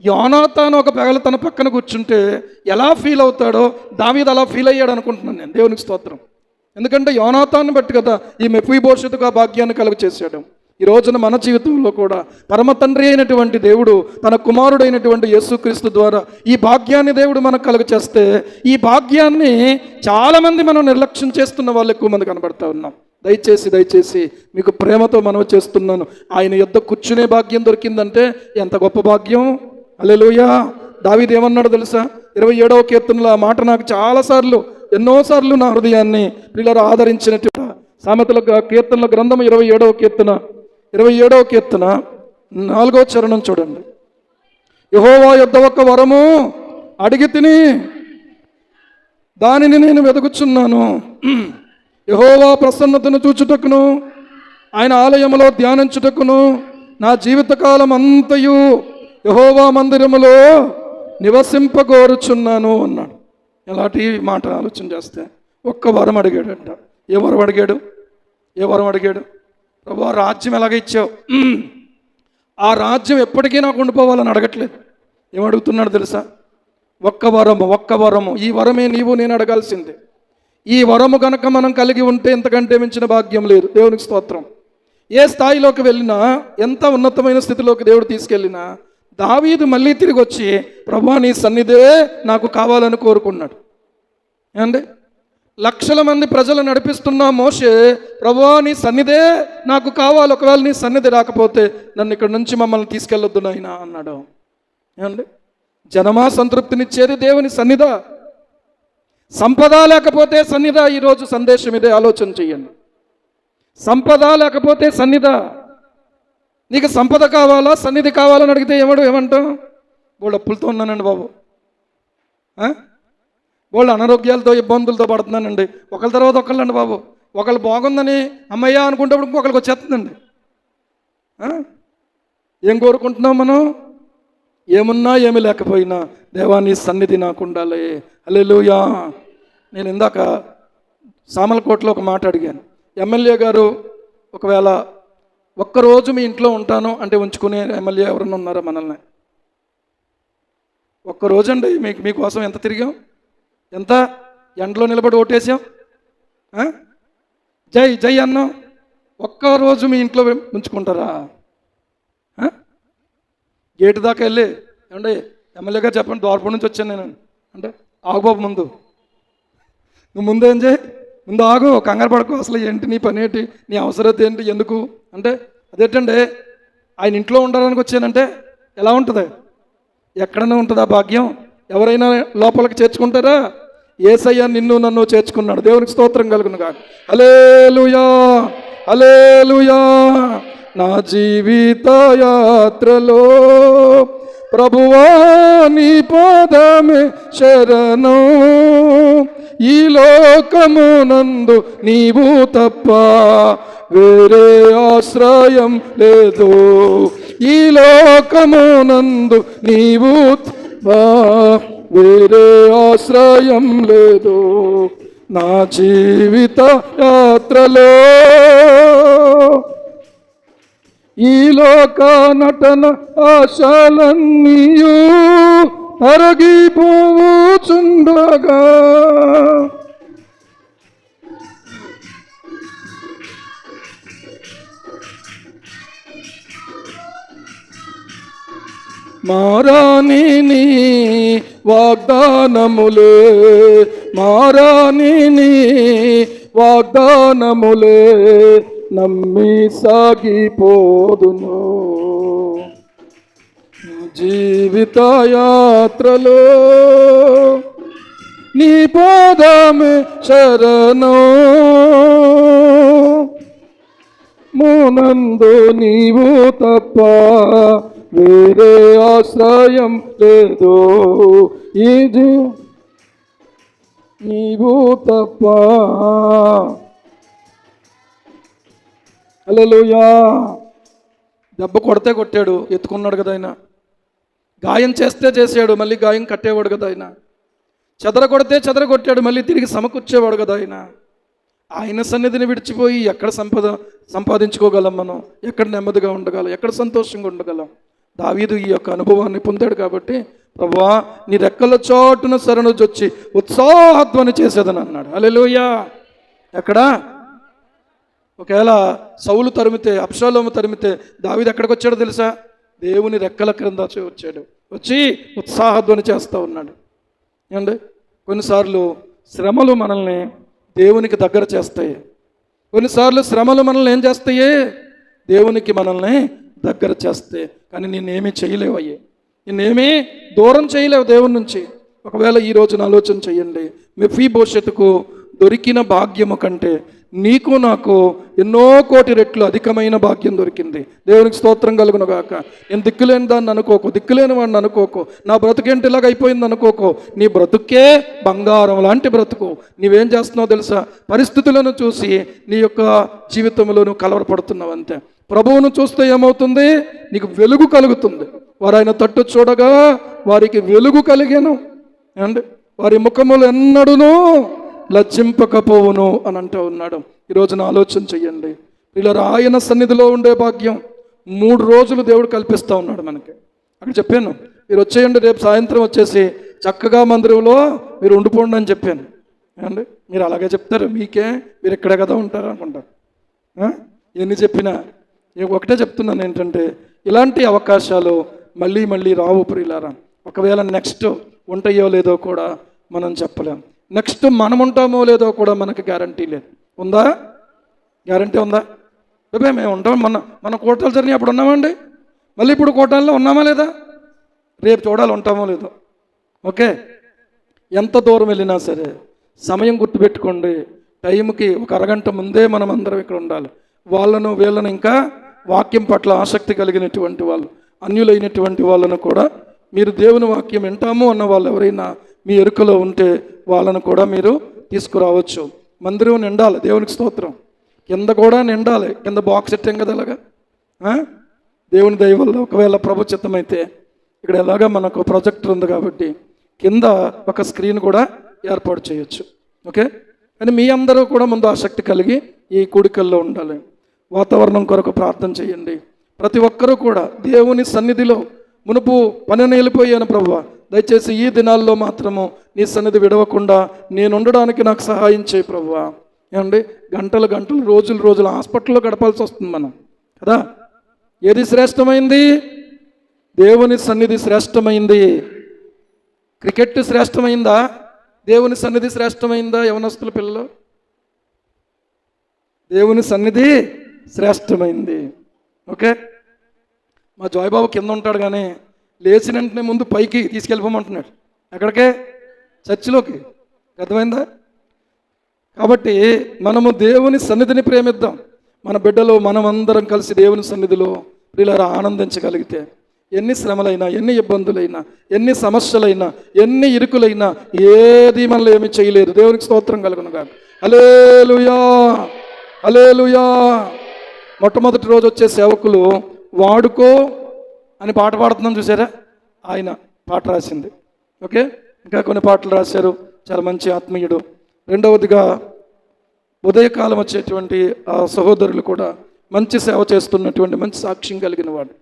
యోనాతాను ఒక పగల తన పక్కన కూర్చుంటే ఎలా ఫీల్ అవుతాడో దావీదు అలా ఫీల్ అయ్యాడు అనుకుంటున్నాను నేను. దేవునికి స్తోత్రం. ఎందుకంటే యోనాతాన్ని బట్టి కదా ఈ మెఫీబోషెతుకు ఆ భాగ్యాన్ని కలుగ చేశాడు. ఈ రోజున మన జీవితంలో కూడా పరమ తండ్రి అయినటువంటి దేవుడు తన కుమారుడైనటువంటి యేసుక్రీస్తు ద్వారా ఈ భాగ్యాన్ని దేవుడు మనకు కలుగ చేస్తే, ఈ భాగ్యాన్ని చాలామంది మనం నిర్లక్ష్యం చేస్తున్న వాళ్ళు ఎక్కువ మంది కనబడతా ఉన్నాం. దయచేసి మీకు ప్రేమతో మనవి చేస్తున్నాను, ఆయన యొద్ద కూర్చునే భాగ్యం దొరికిందంటే ఎంత గొప్ప భాగ్యం. హల్లెలూయా. దావీదు ఏమన్నాడు తెలుసా? 27వ కీర్తనలో ఆ మాట నాకు ఎన్నోసార్లు నా హృదయాన్ని పిల్లలు ఆదరించినట్టు. సామెతల కీర్తనల గ్రంథం 27వ కీర్తన 4వ చరణం చూడండి. యెహోవా యొద్ద ఒక వరము అడిగి తిని దానిని నేను వెతుకుచున్నాను. యెహోవా ప్రసన్నతను చూచుటకును ఆయన ఆలయములో ధ్యానించుటకును నా జీవితకాలం అంతయు యెహోవా మందిరములో నివసింపగోరుచున్నాను అన్నాడు. ఎలాంటి మాట ఆలోచన చేస్తే ఒక్క వరం అడిగాడంట. ఏ వరం అడిగాడు? ప్రభువా రాజ్యం ఎలాగ ఇచ్చావు, ఆ రాజ్యం ఎప్పటికీ నాకు ఉండిపోవాలని అడగట్లేదు. ఏమడుగుతున్నాడు తెలుసా? ఒక్క వరము. ఈ వరమే నీవు నేను అడగాల్సిందే. ఈ వరము కనుక మనం కలిగి ఉంటే ఎంతకంటే మించిన భాగ్యం లేదు. దేవునికి స్తోత్రం. ఏ స్థాయిలోకి వెళ్ళినా, ఎంత ఉన్నతమైన స్థితిలోకి దేవుడు తీసుకెళ్ళినా, దావీదు మళ్ళీ తిరిగి వచ్చి ప్రభువా నీ సన్నిధే నాకు కావాలని కోరుకున్నాడు. ఏమండి, లక్షల మంది ప్రజలు నడిపిస్తున్న మోషే ప్రభువా నీ సన్నిధే నాకు కావాలి, ఒకవేళ నీ సన్నిధి రాకపోతే నన్ను ఇక్కడ నుంచి మమ్మల్ని తీసుకెళ్ళొద్దు నాయనా అన్నాడు. ఏమండి, జనమా సంతృప్తినిచ్చేది దేవుని సన్నిధ. సంపద లేకపోతే సన్నిధ. ఈరోజు సందేశం ఇదే, ఆలోచన చెయ్యండి. సంపద లేకపోతే సన్నిధ. నీకు సంపద కావాలా, సన్నిధి కావాలని అడిగితే ఏమంటావు? వాళ్ళు అప్పులతో ఉన్నానండి బాబు, వాళ్ళు అనారోగ్యాలతో ఇబ్బందులతో పడుతున్నానండి. ఒకళ్ళ తర్వాత ఒకళ్ళండి బాబు. ఒకళ్ళు బాగుందని అమ్మయ్య అనుకుంటప్పుడు ఇంకొకరికి వచ్చేస్తుందండి. ఏం కోరుకుంటున్నాం మనం? ఏమున్నా ఏమి లేకపోయినా దేవా నీ సన్నిధి నాకు ఉండాలి. హల్లెలూయా. నేను ఇందాక సామలకోటలో ఒక మాట అడిగాను. ఎమ్మెల్యే గారు ఒకవేళ ఒక్కరోజు మీ ఇంట్లో ఉంటాను అంటే ఉంచుకునే ఎమ్మెల్యే ఎవరన్నా ఉన్నారా మనల్ని? ఒక్కరోజు అండి మీకోసం ఎంత తిరిగాం, ఎంత ఎండలో నిలబడి ఓటేసాం, జై జై అన్నాం. ఒక్కరోజు మీ ఇంట్లో ఉంచుకుంటారా? గేటు దాకా వెళ్ళి ఏమంటే ఎమ్మెల్యే గారు చెప్పండి ద్వారపూర్ నుంచి వచ్చాను నేను అంటే, ఆగుబాబు నువ్వు ముందేం చేయి, ముందు ఆగు, కంగారు పడుకో, అసలు ఏంటి నీ పని ఏంటి, నీ అవసరత ఏంటి, ఎందుకు అంటే అదేంటండి ఆయన ఇంట్లో ఉండడానికి వచ్చానంటే ఎలా ఉంటుంది? ఎక్కడనే ఉంటుంది ఆ భాగ్యం. ఎవరైనా లోపలికి చేర్చుకుంటారా? యేసయ్య నిన్ను నన్ను చేర్చుకున్నాడు. దేవునికి స్తోత్రం కలుగును గాక. హల్లెలూయా, హల్లెలూయా. నా జీవిత యాత్రలో ప్రభువా నీ పాదమే శరణం, ఈ లోకమునందు నీవు తప్ప వేరే ఆశ్రయం లేదు, ఈ లోకమునందు నీవు తప్ప వేరే ఆశ్రయం లేదు. నా జీవిత యాత్రలో ఈ లోక నటన ఆశలన్నీయు అరగిపోచుండగా మారాని నీ వాగ్దానములే, మారాని నీ వాగ్దానములే నమ్మి సాగిపోదును. జీవిత యాత్రలో నీ పాదమే శరణం, మునందు నీవు తప్ప వేరే ఆశ్రయం లేదు, ఇది నీవు తప్ప. హల్లెలూయా. దెబ్బ కొడితే కొట్టాడు, ఎత్తుకున్నాడు కదా ఆయన. గాయం చేస్తే చేసాడు, మళ్ళీ గాయం కట్టేవాడు కదా ఆయన. చెదర కొడితే చెదర కొట్టాడు, మళ్ళీ తిరిగి సమకూర్చేవాడు కదా ఆయన. ఆయన సన్నిధిని విడిచిపోయి ఎక్కడ సంపాదించుకోగలం మనం? ఎక్కడ నెమ్మదిగా ఉండగలం? ఎక్కడ సంతోషంగా ఉండగలం? దావీదు ఈ యొక్క అనుభవాన్ని పొందాడు కాబట్టి ప్రభువా నీ రెక్కల చోటున శరణొచ్చి ఉత్సాహధ్వని చేసేదని అన్నాడు. హల్లెలూయా. ఎక్కడ? ఒకవేళ సౌలు తరిమితే, అబ్షాలోము తరిమితే దావీదు ఎక్కడికి వచ్చాడో తెలుసా? దేవుని రెక్కల క్రింద వచ్చాడు. వచ్చి ఉత్సాహధ్వని చేస్తూ ఉన్నాడు. ఏమండి, కొన్నిసార్లు శ్రమలు మనల్ని దేవునికి దగ్గర చేస్తాయి. కొన్నిసార్లు శ్రమలు మనల్ని ఏం చేస్తాయి? దేవునికి మనల్ని దగ్గర చేస్తే. కానీ నేనేమీ చేయలేవు, నిన్నేమీ దూరం చేయలేవు దేవుని నుంచి. ఒకవేళ ఈ రోజున ఆలోచన చేయండి, మెఫీబోషెతుకు దొరికిన భాగ్యము కంటే నీకు నాకు ఎన్నో కోటి రెట్లు అధికమైన భాగ్యం దొరికింది. దేవునికి స్తోత్రం కలుగును గాక. నేను దిక్కులేని దాన్ని అనుకోకు, దిక్కులేని వాడిని అనుకోకు, నా బ్రతుకేంటి ఇలాగ అయిపోయింది అనుకోకు. నీ బ్రతుకే బంగారం లాంటి బ్రతుకు. నీవేం చేస్తున్నావు తెలుసా? పరిస్థితులను చూసి నీ యొక్క జీవితంలో నువ్వు కలవరపడుతున్నావు అంతే. ప్రభువును చూస్తే ఏమవుతుంది? నీకు వెలుగు కలుగుతుంది. వారు ఆయన తట్టు చూడగా వారికి వెలుగు కలిగాను అండ్ వారి ముఖములు ఎన్నడూనూ లజ్జింపకపోవును అని అంటూ ఉన్నాడు. ఈరోజున ఆలోచన చెయ్యండి. ఇలా ఆయన సన్నిధిలో ఉండే భాగ్యం 3 రోజులు దేవుడు కల్పిస్తూ ఉన్నాడు మనకి. అక్కడ చెప్పాను, మీరు వచ్చేయండి, రేపు సాయంత్రం వచ్చేసి చక్కగా మందిరంలో మీరు ఉండిపోండి అని చెప్పాను అండి. మీరు అలాగే చెప్తారు, మీకే మీరు ఇక్కడే కదా ఉంటారు అనుకుంటారు. ఎన్ని చెప్పినా ఒకటే చెప్తున్నాను ఏంటంటే, ఇలాంటి అవకాశాలు మళ్ళీ మళ్ళీ రావు ప్రియులారా. ఒకవేళ నెక్స్ట్ ఉంటాయో లేదో కూడా మనం చెప్పలేం. నెక్స్ట్ మనం ఉంటామో లేదో కూడా మనకు గ్యారంటీ లేదు. ఉందా? గ్యారంటీ ఉందా? రేపే మేము ఉంటాం. మన కోటాలు జరిగినాయి అప్పుడు ఉన్నామండి, మళ్ళీ ఇప్పుడు కోటాల్లో ఉన్నామా లేదా? రేపు చూడాలి ఉంటామో లేదో. ఓకే, ఎంత దూరం వెళ్ళినా సరే సమయం గుర్తుపెట్టుకోండి. టైంకి ఒక అరగంట ముందే మనం అందరం ఇక్కడ ఉండాలి. వాళ్ళను వీళ్ళను ఇంకా వాక్యం పట్ల ఆసక్తి కలిగినటువంటి వాళ్ళు, అన్యులైనటువంటి వాళ్ళను కూడా మీరు దేవుని వాక్యం వింటాము అన్న వాళ్ళు ఎవరైనా మీ ఎరుకలో ఉంటే వాళ్ళను కూడా మీరు తీసుకురావచ్చు. మందిరం నిండాలి, దేవునికి స్తోత్రం. కింద కూడా నిండాలి. కింద బాక్స్ ఎట్టాం కదా అలాగా. దేవుని దయ వల్ల ఒకవేళ ప్రభుచిత్తమైతే ఇక్కడ ఎలాగా మనకు ప్రొజెక్టర్ ఉంది కాబట్టి కింద ఒక స్క్రీన్ కూడా ఏర్పాటు చేయొచ్చు. ఓకే, కానీ మీ అందరూ కూడా ముందు ఆసక్తి కలిగి ఈ కూడికల్లో ఉండాలి. వాతావరణం కొరకు ప్రార్థన చేయండి. ప్రతి ఒక్కరూ కూడా దేవుని సన్నిధిలో మునుపు పనిని వెళ్ళిపోయాను ప్రభువా, దయచేసి ఈ దినాల్లో మాత్రము నీ సన్నిధి విడవకుండా నేను ఉండడానికి నాకు సహాయం చేయి ప్రభువా. ఏమండి, గంటలు గంటలు రోజులు రోజులు హాస్పిటల్లో గడపాల్సి వస్తుంది మనం కదా. ఏది శ్రేష్టమైంది? దేవుని సన్నిధి శ్రేష్టమైంది. క్రికెట్ శ్రేష్టమైందా? దేవుని సన్నిధి శ్రేష్టమైందా? యవనస్తుల పిల్లలు, దేవుని సన్నిధి శ్రేష్టమైంది. ఓకే, మా జోయబాబు కింద ఉంటాడు కానీ లేచిన వెంటనే ముందు పైకి తీసుకెళ్ళిపోమంటున్నాడు. ఎక్కడికే? చర్చిలోకి. అర్థమైందా? కాబట్టి మనము దేవుని సన్నిధిని ప్రేమిద్దాం. మన బిడ్డలు మనమందరం కలిసి దేవుని సన్నిధిలో ప్రియులారా ఆనందించగలిగితే ఎన్ని శ్రమలైనా, ఎన్ని ఇబ్బందులైనా, ఎన్ని సమస్యలైనా, ఎన్ని ఇరుకులైనా ఏది మనలో ఏమి చేయలేదు. దేవునికి స్తోత్రం కలుగును గాక. హల్లెలూయా, హల్లెలూయా. మొట్టమొదటి రోజు వచ్చే సేవకులు వాడుకో అని పాట పాడుతున్నాం చూసారా, ఆయన పాట రాసింది. ఓకే, ఇంకా కొన్ని పాటలు రాశారు, చాలా మంచి ఆత్మీయుడు. రెండవదిగా ఉదయకాలం వచ్చేటువంటి ఆ సహోదరులు కూడా మంచి సేవ చేస్తున్నటువంటి మంచి సాక్ష్యం కలిగిన వాడు.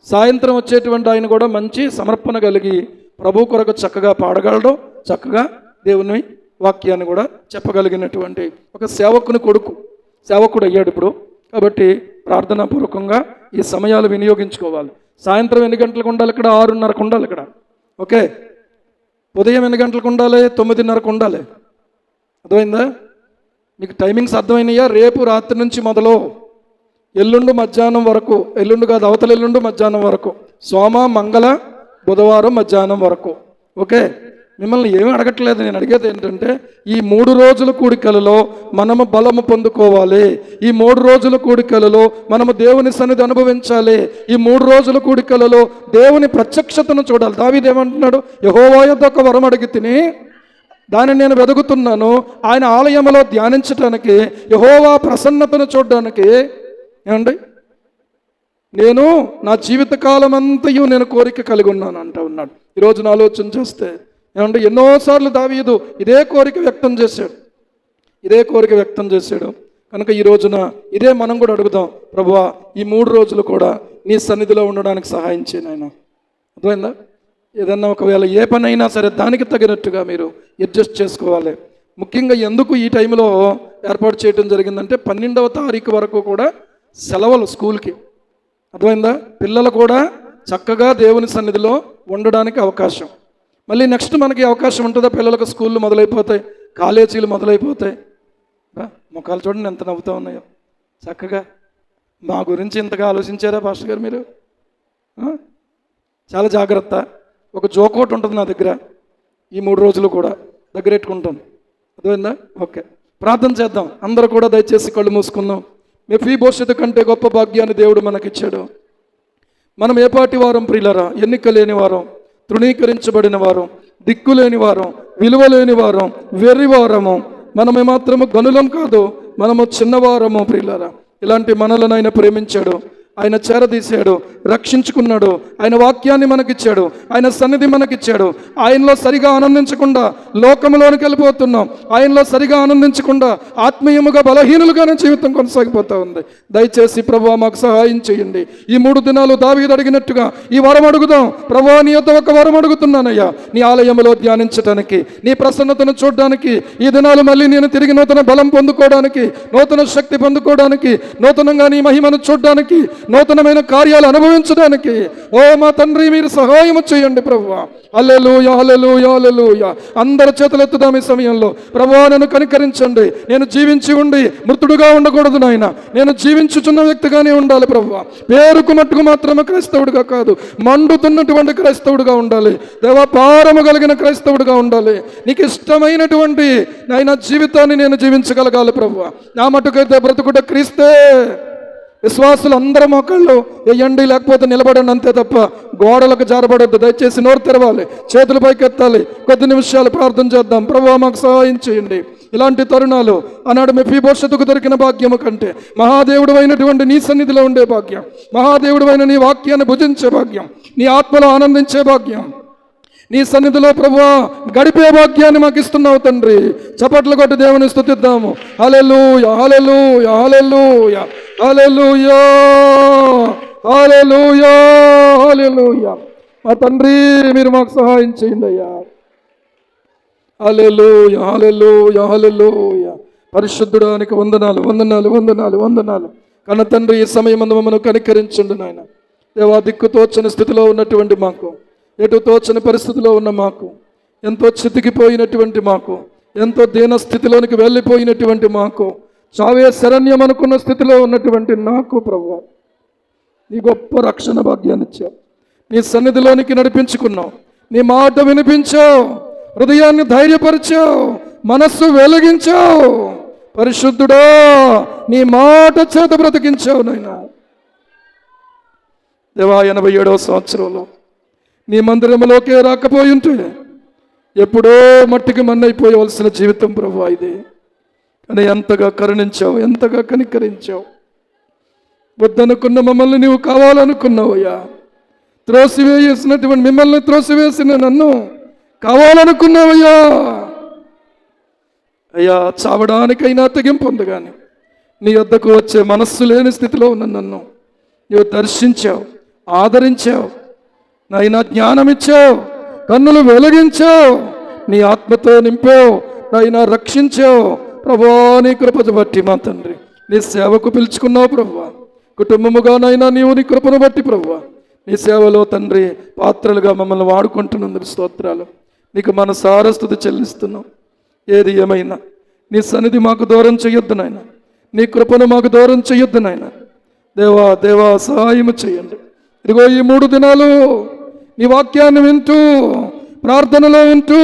సాయంత్రం వచ్చేటువంటి ఆయన కూడా మంచి సమర్పణ కలిగి ప్రభు కొరకు చక్కగా పాడగలడు, చక్కగా దేవుని వాక్యాన్ని కూడా చెప్పగలిగినటువంటి ఒక సేవకుని కొడుకు, సేవకుడు అయ్యాడు ఇప్పుడు. కాబట్టి ప్రార్థనాపూర్వకంగా ఈ సమయాలు వినియోగించుకోవాలి. సాయంత్రం ఎన్ని గంటలకు ఉండాలి ఇక్కడ? 6:30కు ఉండాలి ఇక్కడ. ఓకే, ఉదయం ఎన్ని గంటలకు ఉండాలి? 9:30కు ఉండాలి. అర్థమైందా? మీకు టైమింగ్స్ అర్థమైనయా? రేపు రాత్రి నుంచి మొదలు ఎల్లుండి మధ్యాహ్నం వరకు, ఎల్లుండి కాదు అవతల ఎల్లుండి మధ్యాహ్నం వరకు, సోమ మంగళ బుధవారం మధ్యాహ్నం వరకు. ఓకే, మిమ్మల్ని ఏమీ అడగట్లేదు. నేను అడిగేది ఏంటంటే ఈ 3 రోజుల కూడికలలో మనము బలము పొందుకోవాలి. ఈ 3 రోజుల కూడికలలో మనము దేవుని సన్నిధి అనుభవించాలి. ఈ 3 రోజుల కూడికలలో దేవుని ప్రత్యక్షతను చూడాలి. దావీదు ఏమంటున్నాడు? యెహోవా యొద్ద ఒక వరం అడిగి తిని దానిని నేను వెదుగుతున్నాను, ఆయన ఆలయంలో ధ్యానించడానికి, యెహోవా ప్రసన్నతను చూడడానికి. ఏమండి, నేను నా జీవితకాలం అంతయు నేను కోరిక కలిగి ఉన్నాను అంటూ ఉన్నాడు. ఈరోజు ఆలోచన చేస్తే ఏమంటే ఎన్నోసార్లు దావీదు ఇదే కోరిక వ్యక్తం చేశాడు. కనుక ఈ రోజున ఇదే మనం కూడా అడుగుదాం, ప్రభువా ఈ 3 రోజులు కూడా నీ సన్నిధిలో ఉండడానికి సహాయం చేయను ఆయన. అర్థమైందా? ఏదన్నా ఒకవేళ ఏ పని అయినా సరే దానికి తగినట్టుగా మీరు అడ్జస్ట్ చేసుకోవాలి. ముఖ్యంగా ఎందుకు ఈ టైంలో ఏర్పాటు చేయడం జరిగిందంటే 12వ తారీఖు వరకు కూడా సెలవులు స్కూల్కి. అర్థమైందా? పిల్లలు కూడా చక్కగా దేవుని సన్నిధిలో ఉండడానికి అవకాశం. మళ్ళీ నెక్స్ట్ మనకి అవకాశం ఉంటుందా? పిల్లలకు స్కూళ్ళు మొదలైపోతాయి, కాలేజీలు మొదలైపోతాయి. ముఖాలు చూడండి ఎంత నవ్వుతూ ఉన్నాయో. చక్కగా మా గురించి ఇంతగా ఆలోచించారా పాస్టర్ గారు మీరు? చాలా జాగ్రత్త. ఒక జోకోట్ ఉంటుంది నా దగ్గర, ఈ 3 రోజులు కూడా దగ్గరెట్టుకుంటాను. అర్థమైందా? ఓకే, ప్రార్థన చేద్దాం. అందరూ కూడా దయచేసి కళ్ళు మూసుకుందాం. మెఫీబోషెతు కంటే గొప్ప భాగ్యాన్ని దేవుడు మనకిచ్చాడు. మనం ఏ పాటి వారం ప్రియులరా? ఎన్నిక లేని వారం, తృణీకరించబడిన వారం, దిక్కులేని వారం, విలువ లేని వారం, వెర్రివారము. మనమే మాత్రము గనులం కాదు, మనము చిన్నవారము ప్రియులరా. ఇలాంటి మనలను ఆయన ప్రేమించాడు, ఆయన చేరదీశాడు, రక్షించుకున్నాడు. ఆయన వాక్యాన్ని మనకిచ్చాడు, ఆయన సన్నిధి మనకిచ్చాడు. ఆయనలో సరిగా ఆనందించకుండా లోకంలోనికి వెళ్ళిపోతున్నాం. ఆయనలో సరిగా ఆనందించకుండా ఆత్మీయముగా బలహీనులుగానే జీవితం కొనసాగిపోతూ ఉంది. దయచేసి ప్రభువా మాకు సహాయం చేయండి. ఈ 3 దినాలు దావీదు అడిగినట్టుగా ఈ వరం అడుగుదాం. ప్రభువా నీ యొద్ద ఒక వరం అడుగుతున్నానయ్యా, నీ ఆలయంలో ధ్యానించడానికి, నీ ప్రసన్నతను చూడడానికి. ఈ దినాలు మళ్ళీ నేను తిరిగి నూతన బలం పొందుకోవడానికి, నూతన శక్తి పొందుకోవడానికి, నూతనంగా నీ మహిమను చూడడానికి, నూతనమైన కార్యాలు అనుభవించడానికి ఓ మా తండ్రి మీరు సహాయం చేయండి ప్రభువా. హల్లెలూయా, హల్లెలూయా, హల్లెలూయా. అందరి చేతులు ఎత్తుదాం ఈ సమయంలో. ప్రభువా నన్ను కనికరించండి. నేను జీవించి ఉండి మృతుడుగా ఉండకూడదు నాయన. నేను జీవించుచున్న వ్యక్తిగానే ఉండాలి ప్రభువా. పేరుకు మట్టుకు మాత్రమే క్రైస్తవుడిగా కాదు, మండుతున్నటువంటి క్రైస్తవుడిగా ఉండాలి దేవా. భారము కలిగిన క్రైస్తవుడిగా ఉండాలి. నీకు ఇష్టమైనటువంటి నాయన జీవితాన్ని నేను జీవించగలగాలి ప్రభువా. నా మట్టుకైతే బ్రతుకుట క్రీస్తే. విశ్వాసులు అందరూ మోకాళ్ళు వేయండి, లేకపోతే నిలబడండి అంతే తప్ప గోడలకు జారబడద్దు. దయచేసి నోరు తెరవాలి, చేతులు పైకెత్తాలి. కొద్ది నిమిషాలు ప్రార్థన చేద్దాం. ప్రభువా మాకు సహాయం చేయండి. ఇలాంటి తరుణాలు ఆనాడు మెఫీబోషెతుకు దొరికిన భాగ్యము కంటే మహాదేవుడు అయినటువంటి నీ సన్నిధిలో ఉండే భాగ్యం, మహాదేవుడు అయిన నీ వాక్యాన్ని భుజించే భాగ్యం, నీ ఆత్మలో ఆనందించే భాగ్యం, నీ సన్నిధిలో ప్రభువా గడిపే భాగ్యాన్ని మాకు ఇస్తున్నావు తండ్రి. చప్పట్లు కొట్టి దేవుని స్తుతిద్దాము. హల్లెలూయా, హల్లెలూయా, హల్లెలూయా, హల్లెలూయా, హల్లెలూయా, హల్లెలూయా. మా తండ్రి మీరు మాకు సహాయం చేయండి అయ్యా. హల్లెలూయా, హల్లెలూయా, హల్లెలూయా. పరిశుద్ధుడానికి వందనాలు, వందనాలు, వందనాలు, వందనాలు. కన్న తండ్రి ఈ సమయం మమ్మల్ని కనికరించండి నాయన. దేవా దిక్కు తోచని స్థితిలో ఉన్నటువంటి మాకు, ఎటు తోచని పరిస్థితిలో ఉన్న మాకు, ఎంతో చితికిపోయినటువంటి మాకు, ఎంతో దీన స్థితిలోనికి వెళ్ళిపోయినటువంటి మాకు, చావే శరణ్యం అనుకున్న స్థితిలో ఉన్నటువంటి నాకు ప్రభువా నీ గొప్ప రక్షణ భాగ్యాన్ని ఇచ్చావు. నీ సన్నిధిలోనికి నడిపించుకున్నావు, నీ మాట వినిపించావు, హృదయాన్ని ధైర్యపరిచావు, మనస్సు వెలిగించావు. పరిశుద్ధుడా నీ మాట చేత బ్రతికించావు నాయనా. దేవా 87వ సంవత్సరంలో నీ మందిరంలోకే రాకపోయి ఉంటే ఎప్పుడో మట్టికి మన్నైపోయవలసిన జీవితం ప్రభువా ఇది. కానీ ఎంతగా కరుణించావు, ఎంతగా కనికరించావు. వద్దనుకున్న మమ్మల్ని నీవు కావాలనుకున్నావయ్యా. త్రోసివేసినటువంటి మిమ్మల్ని త్రోసివేసిన నన్ను కావాలనుకున్నావయ్యా. అయ్యా చావడానికైనా తెగింపు ఉంది, కానీ నీ వద్దకు వచ్చే మనస్సు లేని స్థితిలో ఉన్న నన్ను నీవు దర్శించావు, ఆదరించావు నాయనా. జ్ఞానం ఇచ్చావు, కన్నులు వెలిగించావు, నీ ఆత్మతో నింపావు నాయనా, రక్షించావు ప్రభువా. నీ కృపను బట్టి మా తండ్రి నీ సేవకు పిలుచుకున్నావు ప్రభువా. కుటుంబముగానైనా నీవు నీ కృపను బట్టి ప్రభువా నీ సేవలో తండ్రి పాత్రలుగా మమ్మల్ని వాడుకుంటున్నందుకు స్తోత్రాలు. నీకు మనసారా స్తుతి చెల్లిస్తున్నాం. ఏది ఏమైనా నీ సన్నిధి మాకు దూరం చేయొద్దు నాయన, నీ కృపను మాకు దూరం చేయొద్దు నాయన. దేవా దేవా సహాయము చేయండి. ఇదిగో ఈ 3 దినాలు నీ వాక్యాన్ని వింటూ, ప్రార్థనలో వింటూ,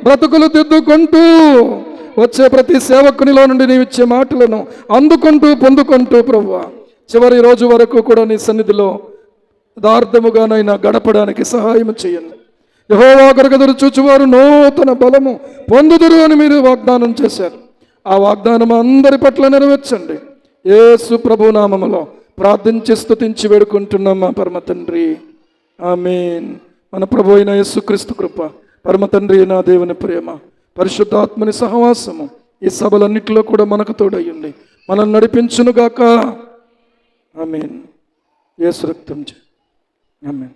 బ్రతుకులు దిద్దుకుంటూ వచ్చే ప్రతి సేవకునిలో నుండి నీవు ఇచ్చే మాటలను అందుకుంటూ పొందుకుంటూ ప్రభువా చివరి రోజు వరకు కూడా నీ సన్నిధిలో యథార్థముగానైనా గడపడానికి సహాయం చేయండి. యెహోవా కొరకు చూచువారు నూతన బలము పొందుదురు అని మీరు వాగ్దానం చేశారు. ఆ వాగ్దానం అందరి పట్ల నెరవేర్చండి. యేసు ప్రభు నామములో ప్రార్థించి స్తుతించి వేడుకుంటున్నాం మా పరమ తండ్రి, ఆమేన్. మన ప్రభు అయిన యేసుక్రీస్తు కృప, పరమ తండ్రి అయిన దేవుని ప్రేమ, పరిశుద్ధాత్మని సహవాసము ఈ సభలన్నిటిలో కూడా మనకు తోడయ్యండి, మనం నడిపించునుగాక. ఆమేన్. యేసు రక్తం చే. ఆమేన్.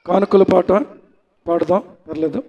కానుకల పాట పాడదాం, పర్లేదు.